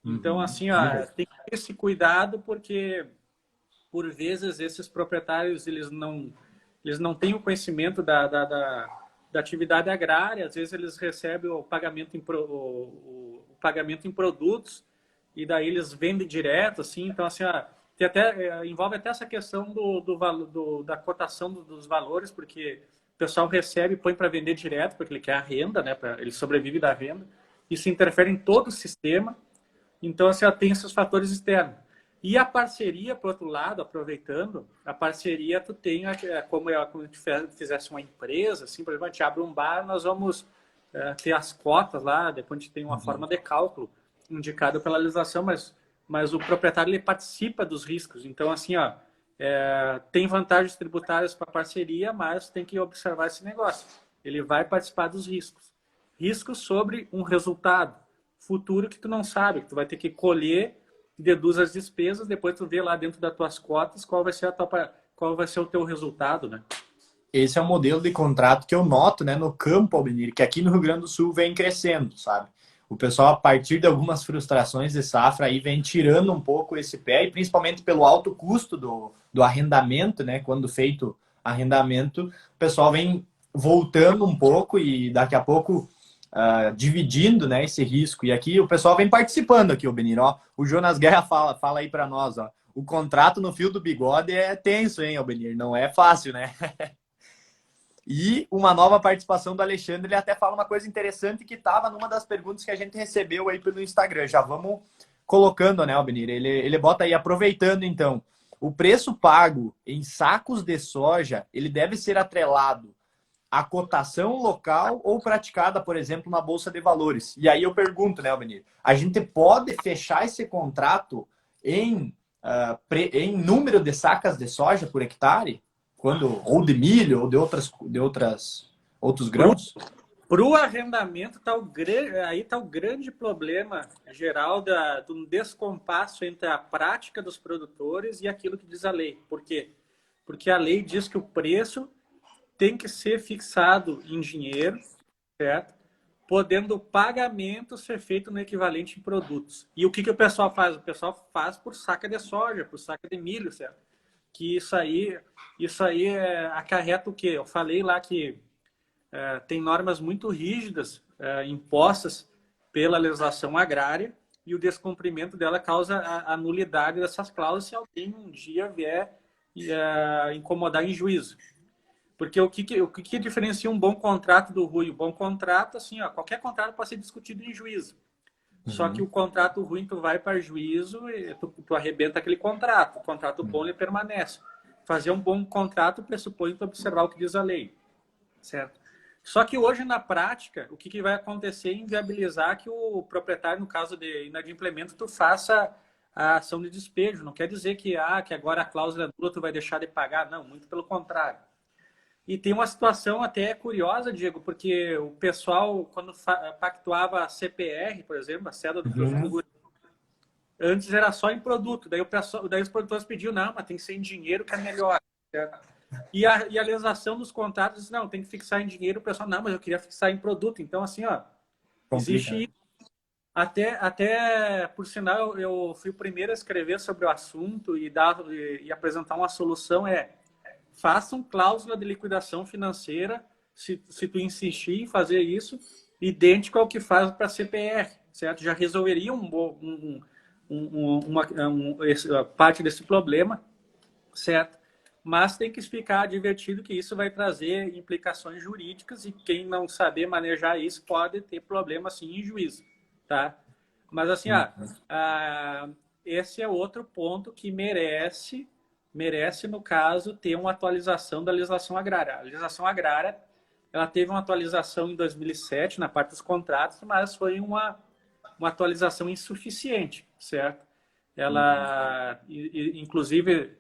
S2: Então, assim, tem que ter esse cuidado, porque por vezes esses proprietários eles não têm o conhecimento da atividade agrária, às vezes eles recebem o pagamento em produtos e daí eles vendem direto, assim. Então, assim, envolve até essa questão da cotação dos valores, porque o pessoal recebe e põe para vender direto, porque ele quer a renda, né? Ele sobrevive da renda. Isso interfere em todo o sistema. Então, assim, tem esses fatores externos. E a parceria, por outro lado, aproveitando, a parceria tu tem, como a gente fizesse uma empresa, assim, por exemplo, a gente abre um bar, nós vamos ter as cotas lá, depois a gente tem uma forma de cálculo indicada pela legislação, mas mas o proprietário ele participa dos riscos. Então, assim, ó, tem vantagens tributárias para a parceria, mas tem que observar esse negócio. Ele vai participar dos riscos. Riscos sobre um resultado futuro que tu não sabe, que tu vai ter que colher, deduz as despesas, depois tu vê lá dentro das tuas cotas qual vai ser qual vai ser o teu resultado, né?
S1: Esse é o modelo de contrato que eu noto, né, no campo, Albenir, que aqui no Rio Grande do Sul vem crescendo, sabe? O pessoal, a partir de algumas frustrações de safra, aí vem tirando um pouco esse pé, e principalmente pelo alto custo do arrendamento, né? Quando feito arrendamento, o pessoal vem voltando um pouco e daqui a pouco dividindo, né, esse risco. E aqui o pessoal vem participando aqui, Albenir. Ó, o Jonas Guerra fala aí para nós, ó. O contrato no fio do bigode é tenso, hein, Albenir? Não é fácil, né? E uma nova participação do Alexandre, ele até fala uma coisa interessante que estava numa das perguntas que a gente recebeu aí pelo Instagram. Já vamos colocando, né, Albenir? Ele bota aí, aproveitando então, o preço pago em sacos de soja, ele deve ser atrelado à cotação local ou praticada, por exemplo, na Bolsa de Valores. E aí eu pergunto, né, Albenir? A gente pode fechar esse contrato em número de sacas de soja por hectare? Ou de milho, ou de outros grãos?
S2: Para o arrendamento, aí está o grande problema geral do descompasso entre a prática dos produtores e aquilo que diz a lei. Por quê? Porque a lei diz que o preço tem que ser fixado em dinheiro, certo? Podendo o pagamento ser feito no equivalente em produtos. E o que o pessoal faz? O pessoal faz por saca de soja, por saca de milho, certo? Que isso aí acarreta o quê? Eu falei lá que tem normas muito rígidas impostas pela legislação agrária e o descumprimento dela causa a nulidade dessas cláusulas se alguém um dia vier incomodar em juízo. Porque o que diferencia um bom contrato do ruim? O bom contrato, assim, ó, qualquer contrato pode ser discutido em juízo. Só que o contrato ruim, tu vai para juízo e tu arrebenta aquele contrato. O contrato bom, ele permanece. Fazer um bom contrato pressupõe tu observar o que diz a lei. Certo? Só que hoje, na prática, o que vai acontecer é inviabilizar que o proprietário, no caso de inadimplemento, tu faça a ação de despejo. Não quer dizer que agora a cláusula é nula, tu vai deixar de pagar. Não, muito pelo contrário. E tem uma situação até curiosa, Diego, porque o pessoal, quando pactuava a CPR, por exemplo, a cédula do produto, antes era só em produto. Daí os produtores pediam, não, mas tem que ser em dinheiro que é melhor. Certo? E a legislação dos contratos, não, tem que fixar em dinheiro. O pessoal, não, mas eu queria fixar em produto. Então, assim, ó, existe isso. Até, por sinal, eu fui o primeiro a escrever sobre o assunto e apresentar uma solução, façam cláusula de liquidação financeira, se tu insistir em fazer isso, idêntico ao que faz para a CPR, certo? Já resolveria uma parte desse problema, certo? Mas tem que ficar advertido que isso vai trazer implicações jurídicas e quem não saber manejar isso pode ter problema, assim, em juízo, tá? Mas, assim, esse é outro ponto que merece, no caso, ter uma atualização da legislação agrária. A legislação agrária, ela teve uma atualização em 2007 na parte dos contratos, mas foi uma atualização insuficiente, certo? Ela, inclusive,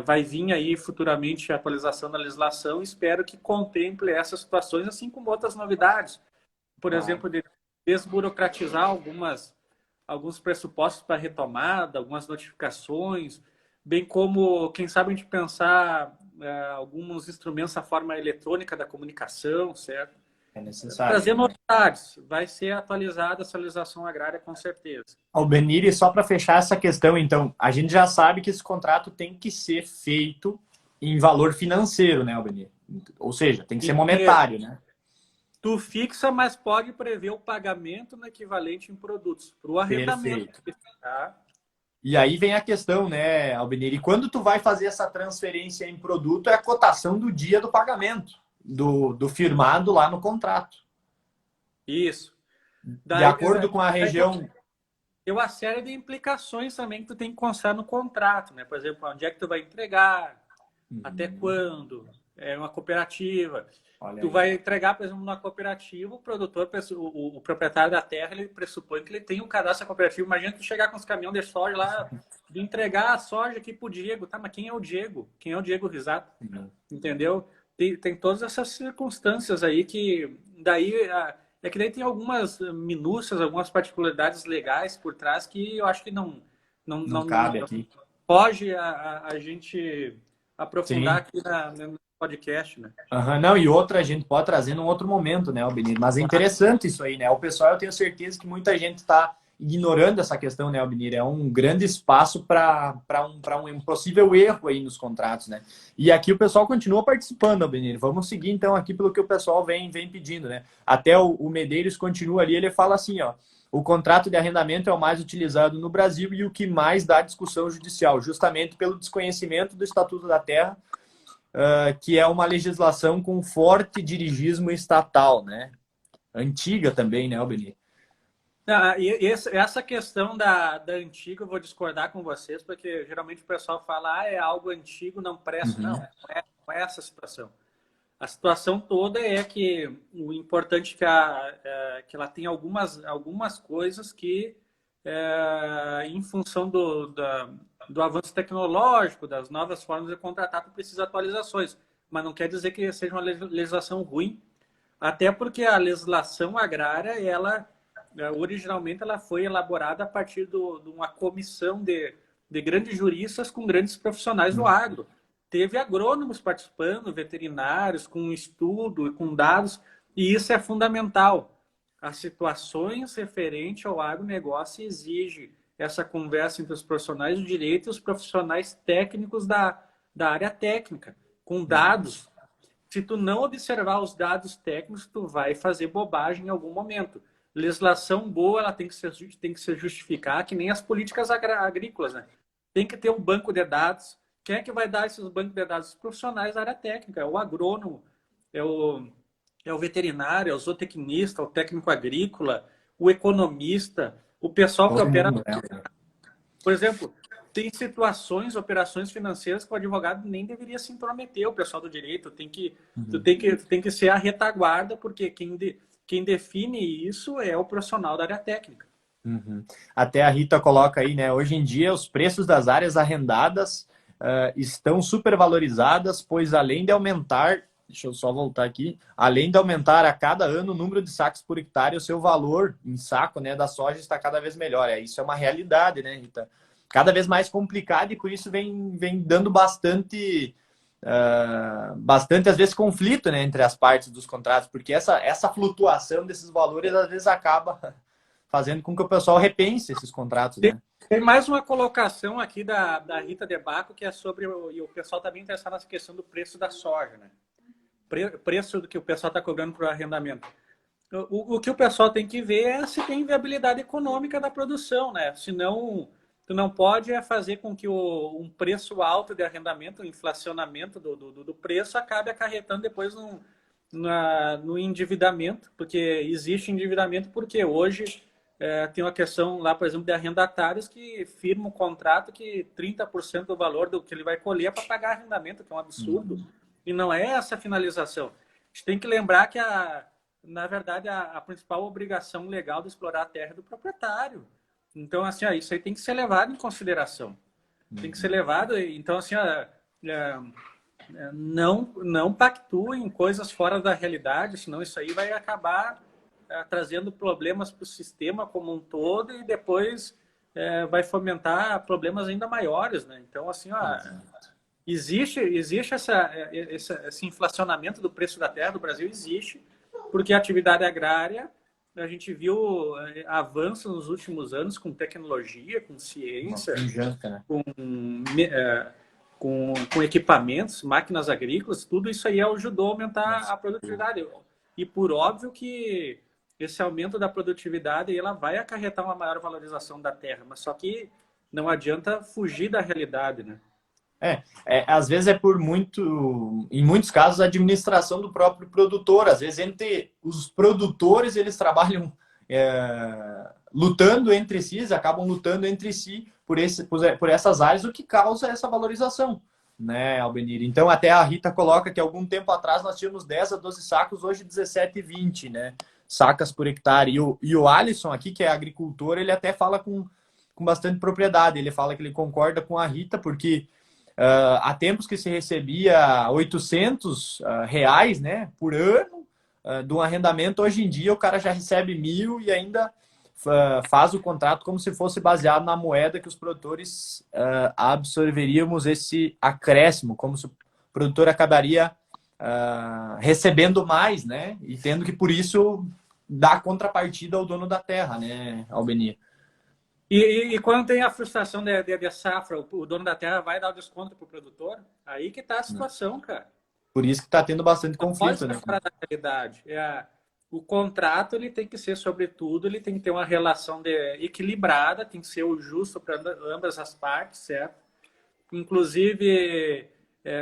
S2: vai vir aí futuramente a atualização da legislação. Espero que contemple essas situações, assim como outras novidades. Por exemplo, de desburocratizar alguns pressupostos para retomada, algumas notificações, bem como, quem sabe, a gente pensar alguns instrumentos da forma eletrônica da comunicação, certo?
S1: É necessário.
S2: Trazer novidades. Vai ser atualizada essa legislação agrária, com certeza.
S1: Albenir, e só para fechar essa questão, então, a gente já sabe que esse contrato tem que ser feito em valor financeiro, né, Albenir? Ou seja, tem que ser monetário, né?
S2: Tu fixa, mas pode prever o pagamento no equivalente em produtos para o arrendamento. Tá?
S1: E aí vem a questão, né, Albenir? E quando tu vai fazer essa transferência em produto, é a cotação do dia do pagamento, do firmado lá no contrato.
S2: Isso.
S1: De acordo com a região.
S2: Tem uma série de implicações também que tu tem que constar no contrato, né? Por exemplo, onde é que tu vai entregar, até quando, é uma cooperativa.
S1: Olha
S2: Tu
S1: aí.
S2: vai entregar, por exemplo, numa cooperativa, o produtor, o proprietário da terra, ele pressupõe que ele tem um cadastro da cooperativa. Imagina tu chegar com os caminhões de soja lá, de entregar a soja aqui pro Diego. Tá, mas quem é o Diego? Quem é o Diego Risato? Entendeu? Tem todas essas circunstâncias aí que daí é que daí tem algumas minúcias, algumas particularidades legais por trás que eu acho que
S1: Não cabe aqui.
S2: pode a gente aprofundar
S1: Sim.
S2: aqui no podcast, né?
S1: Uhum, não, e outra a gente pode trazer num outro momento, né, Albinir? Mas é interessante isso aí, né? O pessoal, eu tenho certeza que muita gente está ignorando essa questão, né, Albinir? É um grande espaço para um possível erro aí nos contratos, né? E aqui o pessoal continua participando, Albinir. Vamos seguir, então, aqui pelo que o pessoal vem pedindo, né? Até o Medeiros continua ali, ele fala assim, ó. O contrato de arrendamento é o mais utilizado no Brasil e o que mais dá discussão judicial, justamente pelo desconhecimento do Estatuto da Terra, que é uma legislação com forte dirigismo estatal, né? Antiga também, né, Albeni?
S2: Essa questão da antiga, eu vou discordar com vocês, porque geralmente o pessoal fala, é algo antigo, não presta. Não, não é essa a situação. A situação toda é que o importante é que ela tem algumas coisas que, em função do avanço tecnológico, das novas formas de contratar, tu precisa de atualizações. Mas não quer dizer que seja uma legislação ruim, até porque a legislação agrária, originalmente, ela foi elaborada a partir de uma comissão de grandes juristas com grandes profissionais do agro. Teve agrônomos participando, veterinários, com estudo, com dados, e isso é fundamental. As situações referentes ao agronegócio exigem essa conversa entre os profissionais do direito e os profissionais técnicos da área técnica, com dados. Se tu não observar os dados técnicos, tu vai fazer bobagem em algum momento. Legislação boa, ela tem que se justificar, que nem as políticas agrícolas, né? Tem que ter um banco de dados. Quem é que vai dar esses bancos de dados? Os profissionais da área técnica, é o agrônomo, é o veterinário, é o zootecnista, o técnico agrícola, o economista, o pessoal que opera. Por exemplo, tem situações, operações financeiras que o advogado nem deveria se intrometer, o pessoal do direito. Tu tem que ser a retaguarda, porque quem define isso é o profissional da área técnica.
S1: Até a Rita coloca aí, né? Hoje em dia, os preços das áreas arrendadas estão supervalorizadas, pois além de aumentar, deixa eu só voltar aqui, além de aumentar a cada ano o número de sacos por hectare, o seu valor em saco, né, da soja está cada vez melhor. Isso é uma realidade, né, Rita? Cada vez mais complicado e por isso vem dando bastante, às vezes, conflito, né, entre as partes dos contratos, porque essa flutuação desses valores às vezes acaba fazendo com que o pessoal repense esses contratos, né?
S2: Tem mais uma colocação aqui da Rita De Baco, que é sobre, e o pessoal está bem interessado nessa questão do preço da soja, né? Preço do que o pessoal está cobrando para o arrendamento. O que o pessoal tem que ver é se tem viabilidade econômica da produção, né? Senão, tu não pode fazer com que um preço alto de arrendamento, o inflacionamento do preço, acabe acarretando depois no endividamento, porque existe endividamento porque hoje tem uma questão lá, por exemplo, de arrendatários que firmam um contrato que 30% do valor do que ele vai colher é para pagar arrendamento, que é um absurdo. E não é essa a finalização. A gente tem que lembrar que, na verdade, a principal obrigação legal de explorar a terra é do proprietário. Então, assim, isso aí tem que ser levado em consideração. Tem que ser levado. Então, assim, não pactuem coisas fora da realidade, senão isso aí vai acabar trazendo problemas para o sistema como um todo e depois vai fomentar problemas ainda maiores, né? Então, assim, existe esse inflacionamento do preço da terra do Brasil, existe, porque a atividade agrária, a gente viu avanços nos últimos anos com tecnologia, com ciência, com equipamentos, máquinas agrícolas, tudo isso aí ajudou a aumentar a produtividade. E por óbvio que esse aumento da produtividade ela vai acarretar uma maior valorização da terra, mas só que não adianta fugir da realidade, né?
S1: Às vezes em muitos casos, a administração do próprio produtor. Às vezes, entre os produtores, eles trabalham lutando entre si, eles acabam lutando entre si por essas áreas, o que causa essa valorização. né, Albenir? Então, até a Rita coloca que algum tempo atrás nós tínhamos 10 a 12 sacos, hoje 17 e 20, né? Sacas por hectare. E o Alisson aqui, que é agricultor, ele até fala com bastante propriedade. Ele fala que ele concorda com a Rita, porque há tempos que se recebia 800 reais, né, por ano de um arrendamento. Hoje em dia o cara já recebe 1.000 e ainda faz o contrato como se fosse baseado na moeda que os produtores absorveríamos esse acréscimo, como se o produtor acabaria recebendo mais, né, e tendo que, por isso, dar contrapartida ao dono da terra, né, Albenir?
S2: E quando tem a frustração de safra, o dono da terra vai dar o desconto para o produtor? Aí que está a situação, cara.
S1: Por isso que está tendo bastante
S2: Não pode
S1: conflito,
S2: ser
S1: né?
S2: fora da realidade. O contrato ele tem que ser, sobretudo, ele tem que ter uma relação equilibrada, tem que ser o justo para ambas as partes, certo? Inclusive,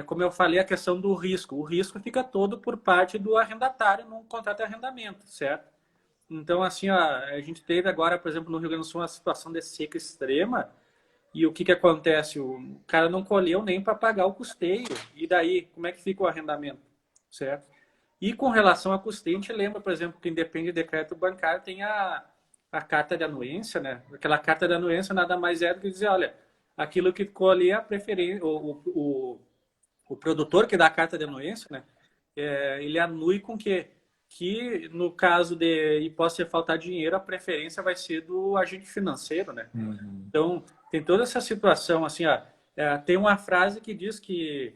S2: como eu falei, a questão do risco. O risco fica todo por parte do arrendatário num contrato de arrendamento, certo? Então, assim, ó, a gente teve agora, por exemplo, no Rio Grande do Sul, uma situação de seca extrema. E o que acontece? O cara não colheu nem para pagar o custeio. E daí, como é que fica o arrendamento? Certo? E com relação a custeio, a gente lembra, por exemplo, que independe de decreto bancário, tem a carta de anuência, né? Aquela carta de anuência nada mais é do que dizer, olha, aquilo que colhe a preferência, o produtor que dá a carta de anuência, né? Ele anui com que no caso de hipótese de faltar dinheiro, a preferência vai ser do agente financeiro, né?
S1: Uhum.
S2: Então, tem toda essa situação, assim, ó, tem uma frase que diz que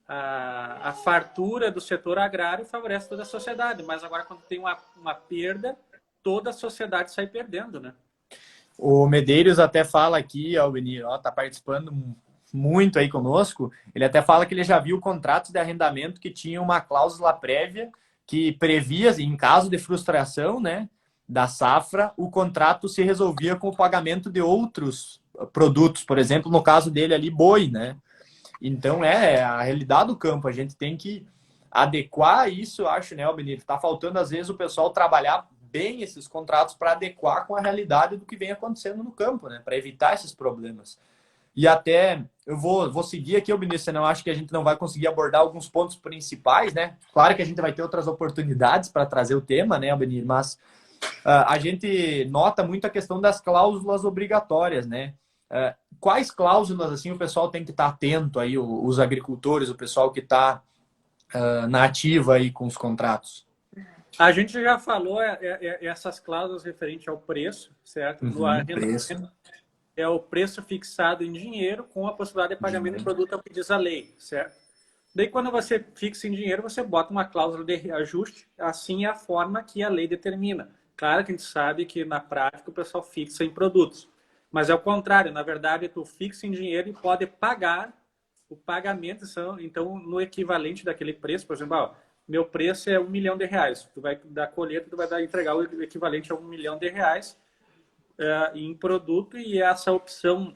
S2: a fartura do setor agrário favorece toda a sociedade, mas agora quando tem uma perda, toda a sociedade sai perdendo, né?
S1: O Medeiros até fala aqui, Albenir, ó, tá participando muito aí conosco. Ele até fala que ele já viu contratos de arrendamento que tinham uma cláusula prévia que previa, em caso de frustração, né, da safra, o contrato se resolvia com o pagamento de outros produtos, por exemplo, no caso dele ali, boi, né? Então é a realidade do campo, a gente tem que adequar isso, eu acho, né, Albenir? Tá faltando às vezes o pessoal trabalhar bem esses contratos para adequar com a realidade do que vem acontecendo no campo, né, para evitar esses problemas. E até eu vou seguir aqui, Albenir, senão acho que a gente não vai conseguir abordar alguns pontos principais, né? Claro que a gente vai ter outras oportunidades para trazer o tema, né, Albenir? Mas a gente nota muito a questão das cláusulas obrigatórias, né? Quais cláusulas assim o pessoal tem que estar atento aí, os agricultores, o pessoal que está na ativa aí com os contratos?
S2: A gente já falou essas cláusulas referentes ao preço, certo? No
S1: Preço.
S2: arrendamento é o preço fixado em dinheiro com a possibilidade de pagamento de produto, é o que diz a lei, certo? Daí, quando você fixa em dinheiro, você bota uma cláusula de reajuste, assim é a forma que a lei determina. Claro que a gente sabe que, na prática, o pessoal fixa em produtos. Mas é o contrário, na verdade, tu fixa em dinheiro e pode pagar o pagamento, então, no equivalente daquele preço, por exemplo, meu preço é R$1 milhão, tu vai dar colheita, tu vai entregar o equivalente a R$1 milhão em produto, e essa opção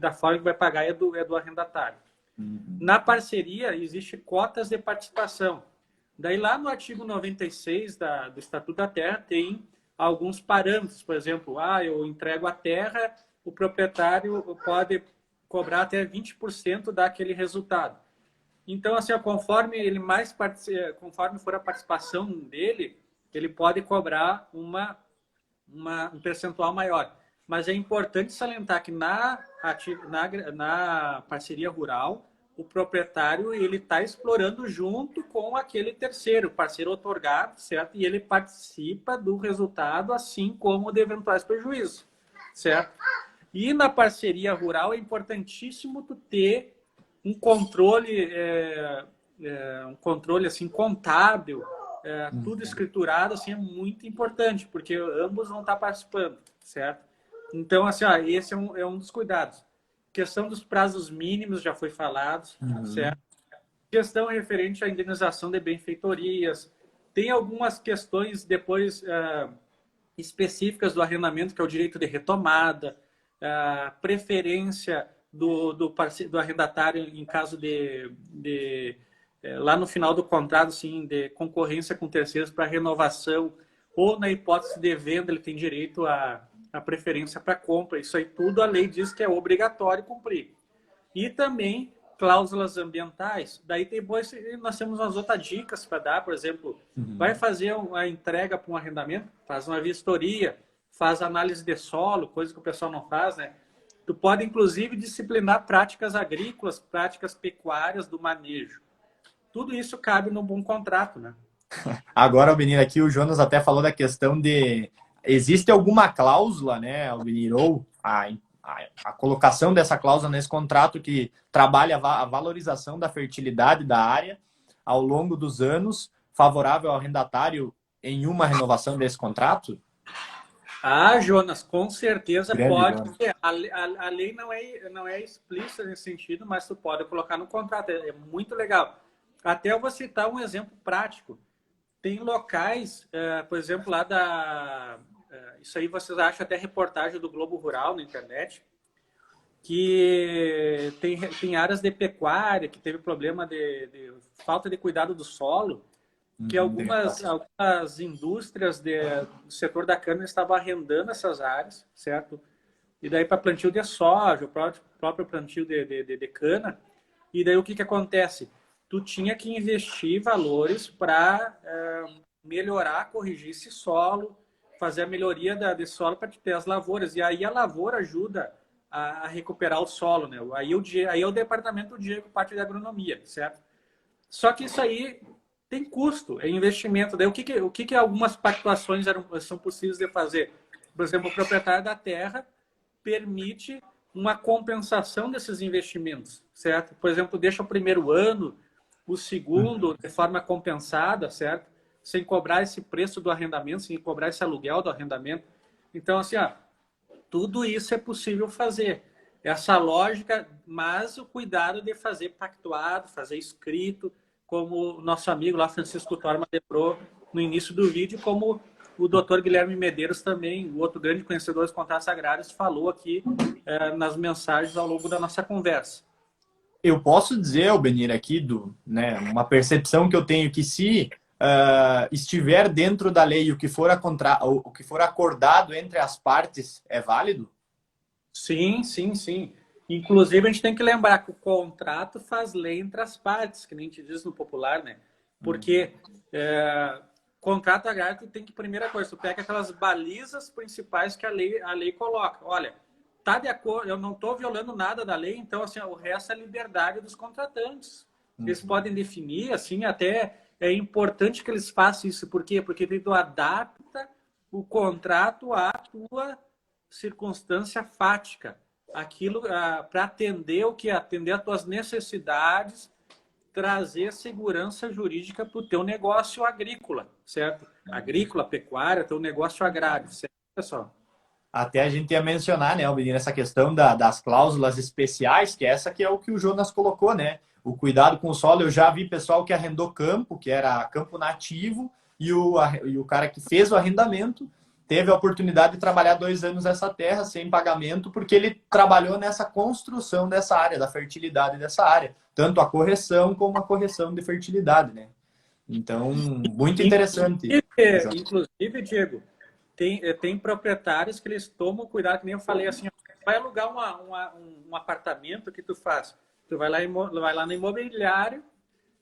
S2: da forma que vai pagar é do arrendatário.
S1: Uhum.
S2: Na parceria, existe cotas de participação. Daí, lá no artigo 96 do Estatuto da Terra, tem alguns parâmetros. Por exemplo, eu entrego a terra, o proprietário pode cobrar até 20% daquele resultado. Então, assim, conforme for a participação dele, ele pode cobrar um percentual maior. Mas é importante salientar que na parceria rural, o proprietário ele está explorando junto com aquele terceiro, parceiro otorgado, certo? E ele participa do resultado, assim como de eventuais prejuízos, certo? E na parceria rural é importantíssimo tu ter um controle, assim contábil, tudo escriturado, assim, é muito importante, porque ambos vão estar participando, certo? Então, assim, esse é um dos cuidados. Questão dos prazos mínimos já foi falado, certo? Questão referente à indenização de benfeitorias. Tem algumas questões depois específicas do arrendamento, que é o direito de retomada, preferência do arrendatário em caso de lá no final do contrato, sim, de concorrência com terceiros para renovação, ou na hipótese de venda, ele tem direito a preferência para compra. Isso aí tudo a lei diz que é obrigatório cumprir. E também cláusulas ambientais. Daí depois nós temos umas outras dicas para dar, por exemplo, vai fazer uma entrega para um arrendamento, faz uma vistoria, faz análise de solo, coisa que o pessoal não faz, né? Tu pode, inclusive, disciplinar práticas agrícolas, práticas pecuárias do manejo. Tudo isso cabe num bom contrato, né?
S1: Agora, Albenir, aqui o Jonas até falou da questão de... Existe alguma cláusula, né, Albenir, ou a colocação dessa cláusula nesse contrato que trabalha a valorização da fertilidade da área ao longo dos anos, favorável ao arrendatário em uma renovação desse contrato?
S2: Ah, Jonas, com certeza
S1: Grande,
S2: pode.
S1: Jonas.
S2: A lei não é explícita nesse sentido, mas tu pode colocar no contrato. É muito legal. Até eu vou citar um exemplo prático. Tem locais, por exemplo, lá isso aí vocês acham até reportagem do Globo Rural na internet, que tem áreas de pecuária que teve problema de falta de cuidado do solo, que algumas indústrias do setor da cana estavam arrendando essas áreas, certo? E daí para plantio de soja, o próprio plantio de cana. E daí o que acontece? Tu tinha que investir valores para melhorar, corrigir esse solo, fazer a melhoria desse solo para ter as lavouras. E aí a lavoura ajuda a recuperar o solo, né? Aí é o departamento do Diego, parte de agronomia, certo? Só que isso aí tem custo, é investimento. Daí o que algumas pactuações são possíveis de fazer? Por exemplo, o proprietário da terra permite uma compensação desses investimentos, certo? Por exemplo, deixa o primeiro ano, o segundo de forma compensada, certo? Sem cobrar esse preço do arrendamento, sem cobrar esse aluguel do arrendamento. Então, assim, tudo isso é possível fazer. Essa lógica, mas o cuidado de fazer pactuado, fazer escrito, como o nosso amigo lá, Francisco Torma, lembrou no início do vídeo, como o doutor Guilherme Medeiros também, o outro grande conhecedor dos contratos agrários, falou aqui nas mensagens ao longo da nossa conversa.
S1: Eu posso dizer, Albenir, aqui, né, uma percepção que eu tenho que se estiver dentro da lei o que for acordado entre as partes é válido?
S2: Sim, sim, sim. Inclusive, a gente tem que lembrar que o contrato faz lei entre as partes, que nem a gente diz no popular, né? Porque contrato agrário, tu tem que, primeira coisa, tu pega aquelas balizas principais que a lei coloca. Olha, tá de acordo, eu não estou violando nada da lei, então, assim, o resto é a liberdade dos contratantes. Eles podem definir, assim, até é importante que eles façam isso. Por quê? Porque tu adapta o contrato à tua circunstância fática, aquilo para atender atender às tuas necessidades, trazer segurança jurídica para o teu negócio agrícola, certo? Agrícola, pecuária, teu negócio agrário, certo, pessoal?
S1: Até a gente ia mencionar, né, Albenir, essa questão das cláusulas especiais, que essa que é o que o Jonas colocou, né? O cuidado com o solo. Eu já vi pessoal que arrendou campo, que era campo nativo, e o cara que fez o arrendamento teve a oportunidade de trabalhar 2 anos essa terra sem pagamento, porque ele trabalhou nessa construção dessa área, da fertilidade dessa área. Tanto a correção como a correção de fertilidade, né? Então, muito interessante.
S2: Inclusive, Diego, tem proprietários que eles tomam cuidado, que nem eu falei assim, vai alugar um apartamento, que tu faz? Tu vai lá no imobiliário,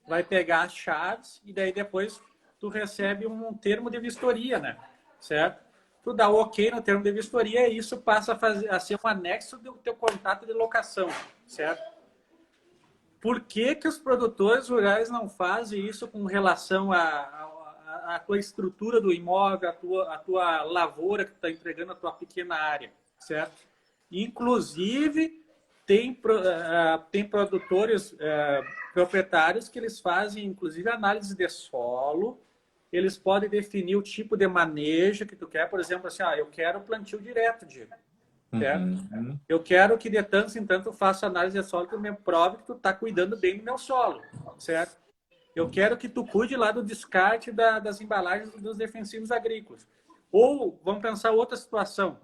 S2: vai pegar as chaves e daí depois tu recebe um termo de vistoria, né? Certo? Tu dá o ok no termo de vistoria e isso passa a ser um anexo do teu contrato de locação, certo? Por que os produtores rurais não fazem isso com relação à tua estrutura do imóvel, à tua lavoura que tu está entregando a tua pequena área, certo? Inclusive, tem produtores, proprietários que eles fazem, inclusive, análise de solo. Eles podem definir o tipo de manejo que tu quer. Por exemplo, assim, eu quero plantio direto, Diego. Certo? Eu quero que de tanto em tanto faça análise de solo que me prove que tu está cuidando bem do meu solo, certo? Eu quero que tu cuide lá do descarte das embalagens dos defensivos agrícolas. Ou, vamos pensar outra situação.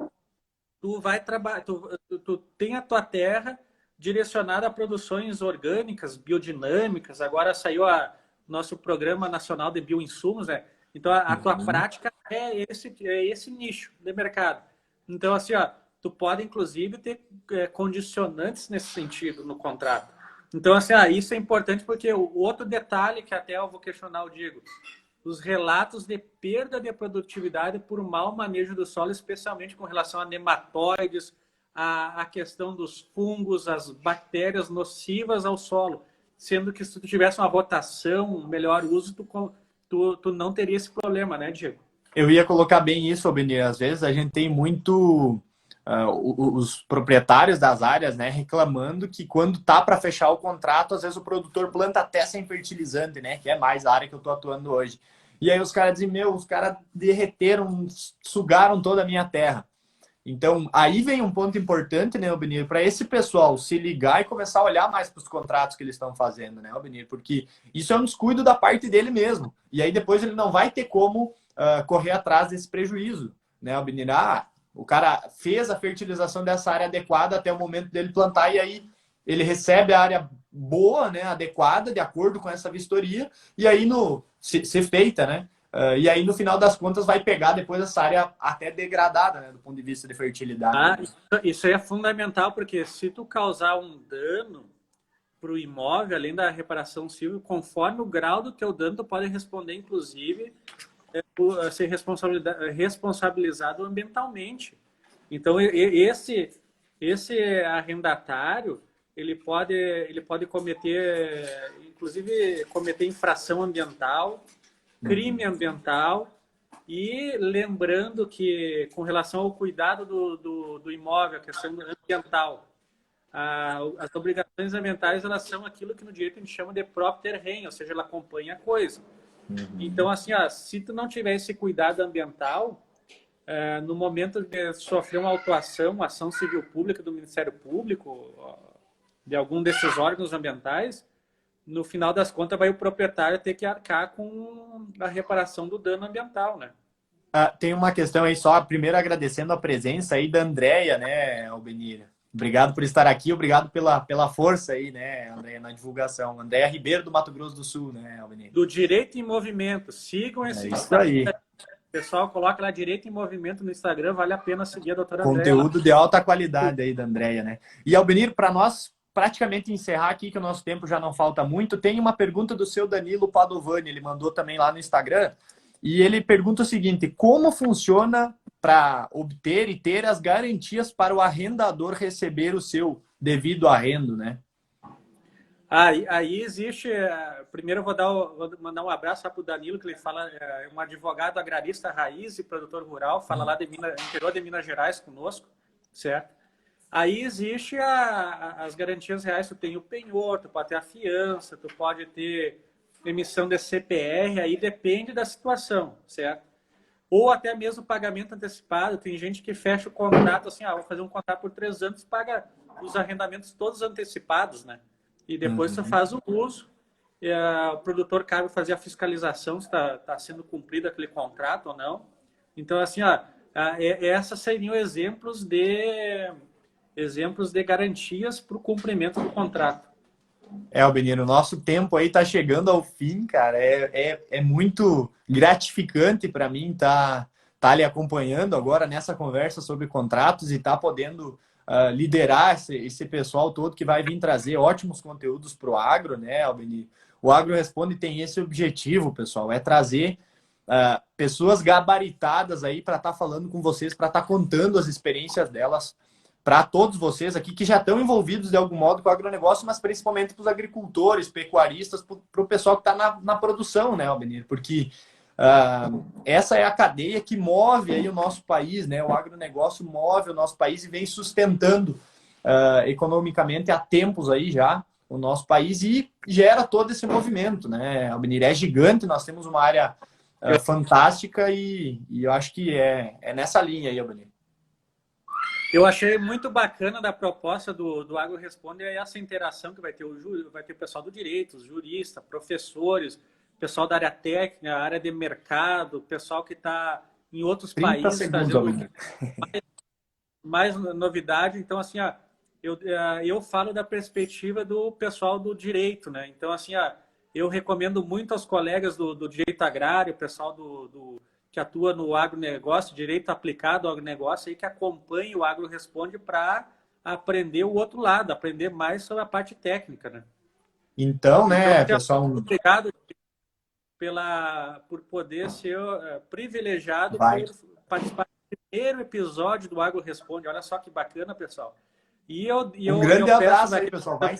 S2: Tu vai trabalhar, tu tem a tua terra direcionada a produções orgânicas, biodinâmicas. Agora saiu nosso Programa Nacional de Bioinsumos, né? Então, a tua prática é esse nicho de mercado. Então, assim, tu pode, inclusive, ter condicionantes nesse sentido no contrato, Então, assim, isso é importante porque o outro detalhe que até eu vou questionar, eu digo, os relatos de perda de produtividade por mau manejo do solo, especialmente com relação a nematóides, a questão dos fungos, as bactérias nocivas ao solo. Sendo que se tu tivesse uma rotação, um melhor uso, tu não teria esse problema, né, Diego?
S1: Eu ia colocar bem isso, Albenir. Às vezes a gente tem muito os proprietários das áreas, né, reclamando que quando tá para fechar o contrato, às vezes o produtor planta até sem fertilizante, né, que é mais a área que eu tô atuando hoje. E aí os caras dizem, meu, os caras derreteram, sugaram toda a minha terra. Então, aí vem um ponto importante, né, Albenir, para esse pessoal se ligar e começar a olhar mais para os contratos que eles estão fazendo, né, Albenir, porque isso é um descuido da parte dele mesmo. E aí depois ele não vai ter como correr atrás desse prejuízo, né, Albenir? Ah, o cara fez a fertilização dessa área adequada até o momento dele plantar e aí ele recebe a área boa, né, adequada, de acordo com essa vistoria, e aí ser feita, né? E aí, no final das contas, vai pegar depois essa área até degradada, né, do ponto de vista de fertilidade.
S2: Isso é fundamental, porque se tu causar um dano para o imóvel, além da reparação civil, conforme o grau do teu dano, tu pode responder, inclusive, por ser responsabilizado ambientalmente. Então, esse arrendatário, ele pode cometer, inclusive, cometer infração ambiental, crime ambiental, e lembrando que, com relação ao cuidado do imóvel, a questão ambiental, as obrigações ambientais, elas são aquilo que no direito a gente chama de propter rem, ou seja, ela acompanha a coisa. Então, assim, se tu não tiver esse cuidado ambiental, no momento de sofrer uma autuação, uma ação civil pública do Ministério Público, de algum desses órgãos ambientais, no final das contas vai o proprietário ter que arcar com a reparação do dano ambiental, né?
S1: Tem uma questão aí só, primeiro agradecendo a presença aí da Andréia, né, Albenir? Obrigado por estar aqui, obrigado pela força aí, né, Andréia, na divulgação. Andréia Ribeiro, do Mato Grosso do Sul, né, Albenir?
S2: Do Direito em Movimento. Sigam esse
S1: Instagram. Isso aí.
S2: Pessoal, coloca lá Direito em Movimento no Instagram, vale a pena seguir a doutora Andréia.
S1: Conteúdo de alta qualidade aí da Andréia, né? E, Albenir, para nós praticamente encerrar aqui, que o nosso tempo já não falta muito, tem uma pergunta do seu Danilo Padovani, ele mandou também lá no Instagram, e ele pergunta o seguinte: como funciona para obter e ter as garantias para o arrendador receber o seu devido arrendo, né?
S2: Aí existe. Primeiro eu vou mandar um abraço para o Danilo, que ele fala, é um advogado agrarista raiz e produtor rural, fala lá interior de Minas Gerais conosco, certo? Aí existe as garantias reais, tu tem o penhor, tu pode ter a fiança, tu pode ter emissão de CPR, aí depende da situação, certo? Ou até mesmo pagamento antecipado, tem gente que fecha o contrato assim, vou fazer um contrato por 3 anos, paga os arrendamentos todos antecipados, né? E depois tu faz o uso, o produtor cabe fazer a fiscalização se está sendo cumprido aquele contrato ou não. Então, assim, essas seriam exemplos de garantias para o cumprimento do contrato.
S1: Albenir, o nosso tempo aí tá chegando ao fim, cara. É muito gratificante para mim tá lhe acompanhando agora nessa conversa sobre contratos e tá podendo liderar esse pessoal todo que vai vir trazer ótimos conteúdos para o agro, né, Albenir? O Agro Responde tem esse objetivo, pessoal, é trazer pessoas gabaritadas aí para estar falando com vocês, para estar contando as experiências delas para todos vocês aqui que já estão envolvidos de algum modo com o agronegócio, mas principalmente para os agricultores, pecuaristas, para o pessoal que está na produção, né, Albenir? Porque essa é a cadeia que move aí o nosso país, né? O agronegócio move o nosso país e vem sustentando economicamente há tempos aí já o nosso país e gera todo esse movimento, né, Albenir? É gigante, nós temos uma área fantástica e eu acho que é nessa linha aí, Albenir.
S2: Eu achei muito bacana da proposta do Agro Responde essa interação que vai ter o pessoal do direito, os juristas, professores, pessoal da área técnica, área de mercado, pessoal que está em outros países trazendo mais novidade. Então, assim, eu falo da perspectiva do pessoal do direito, né? Então, assim, eu recomendo muito aos colegas do direito agrário, pessoal que atua no agronegócio, direito aplicado ao agronegócio, aí que acompanha o Agro Responde para aprender o outro lado, aprender mais sobre a parte técnica, né?
S1: Então, né,
S2: Então,
S1: pessoal,
S2: obrigado por poder ser privilegiado
S1: vai.
S2: por participar do primeiro episódio do Agro Responde. Olha só que bacana, pessoal. E
S1: Um
S2: eu
S1: grande
S2: peço
S1: abraço aí,
S2: naquele
S1: pessoal. Vai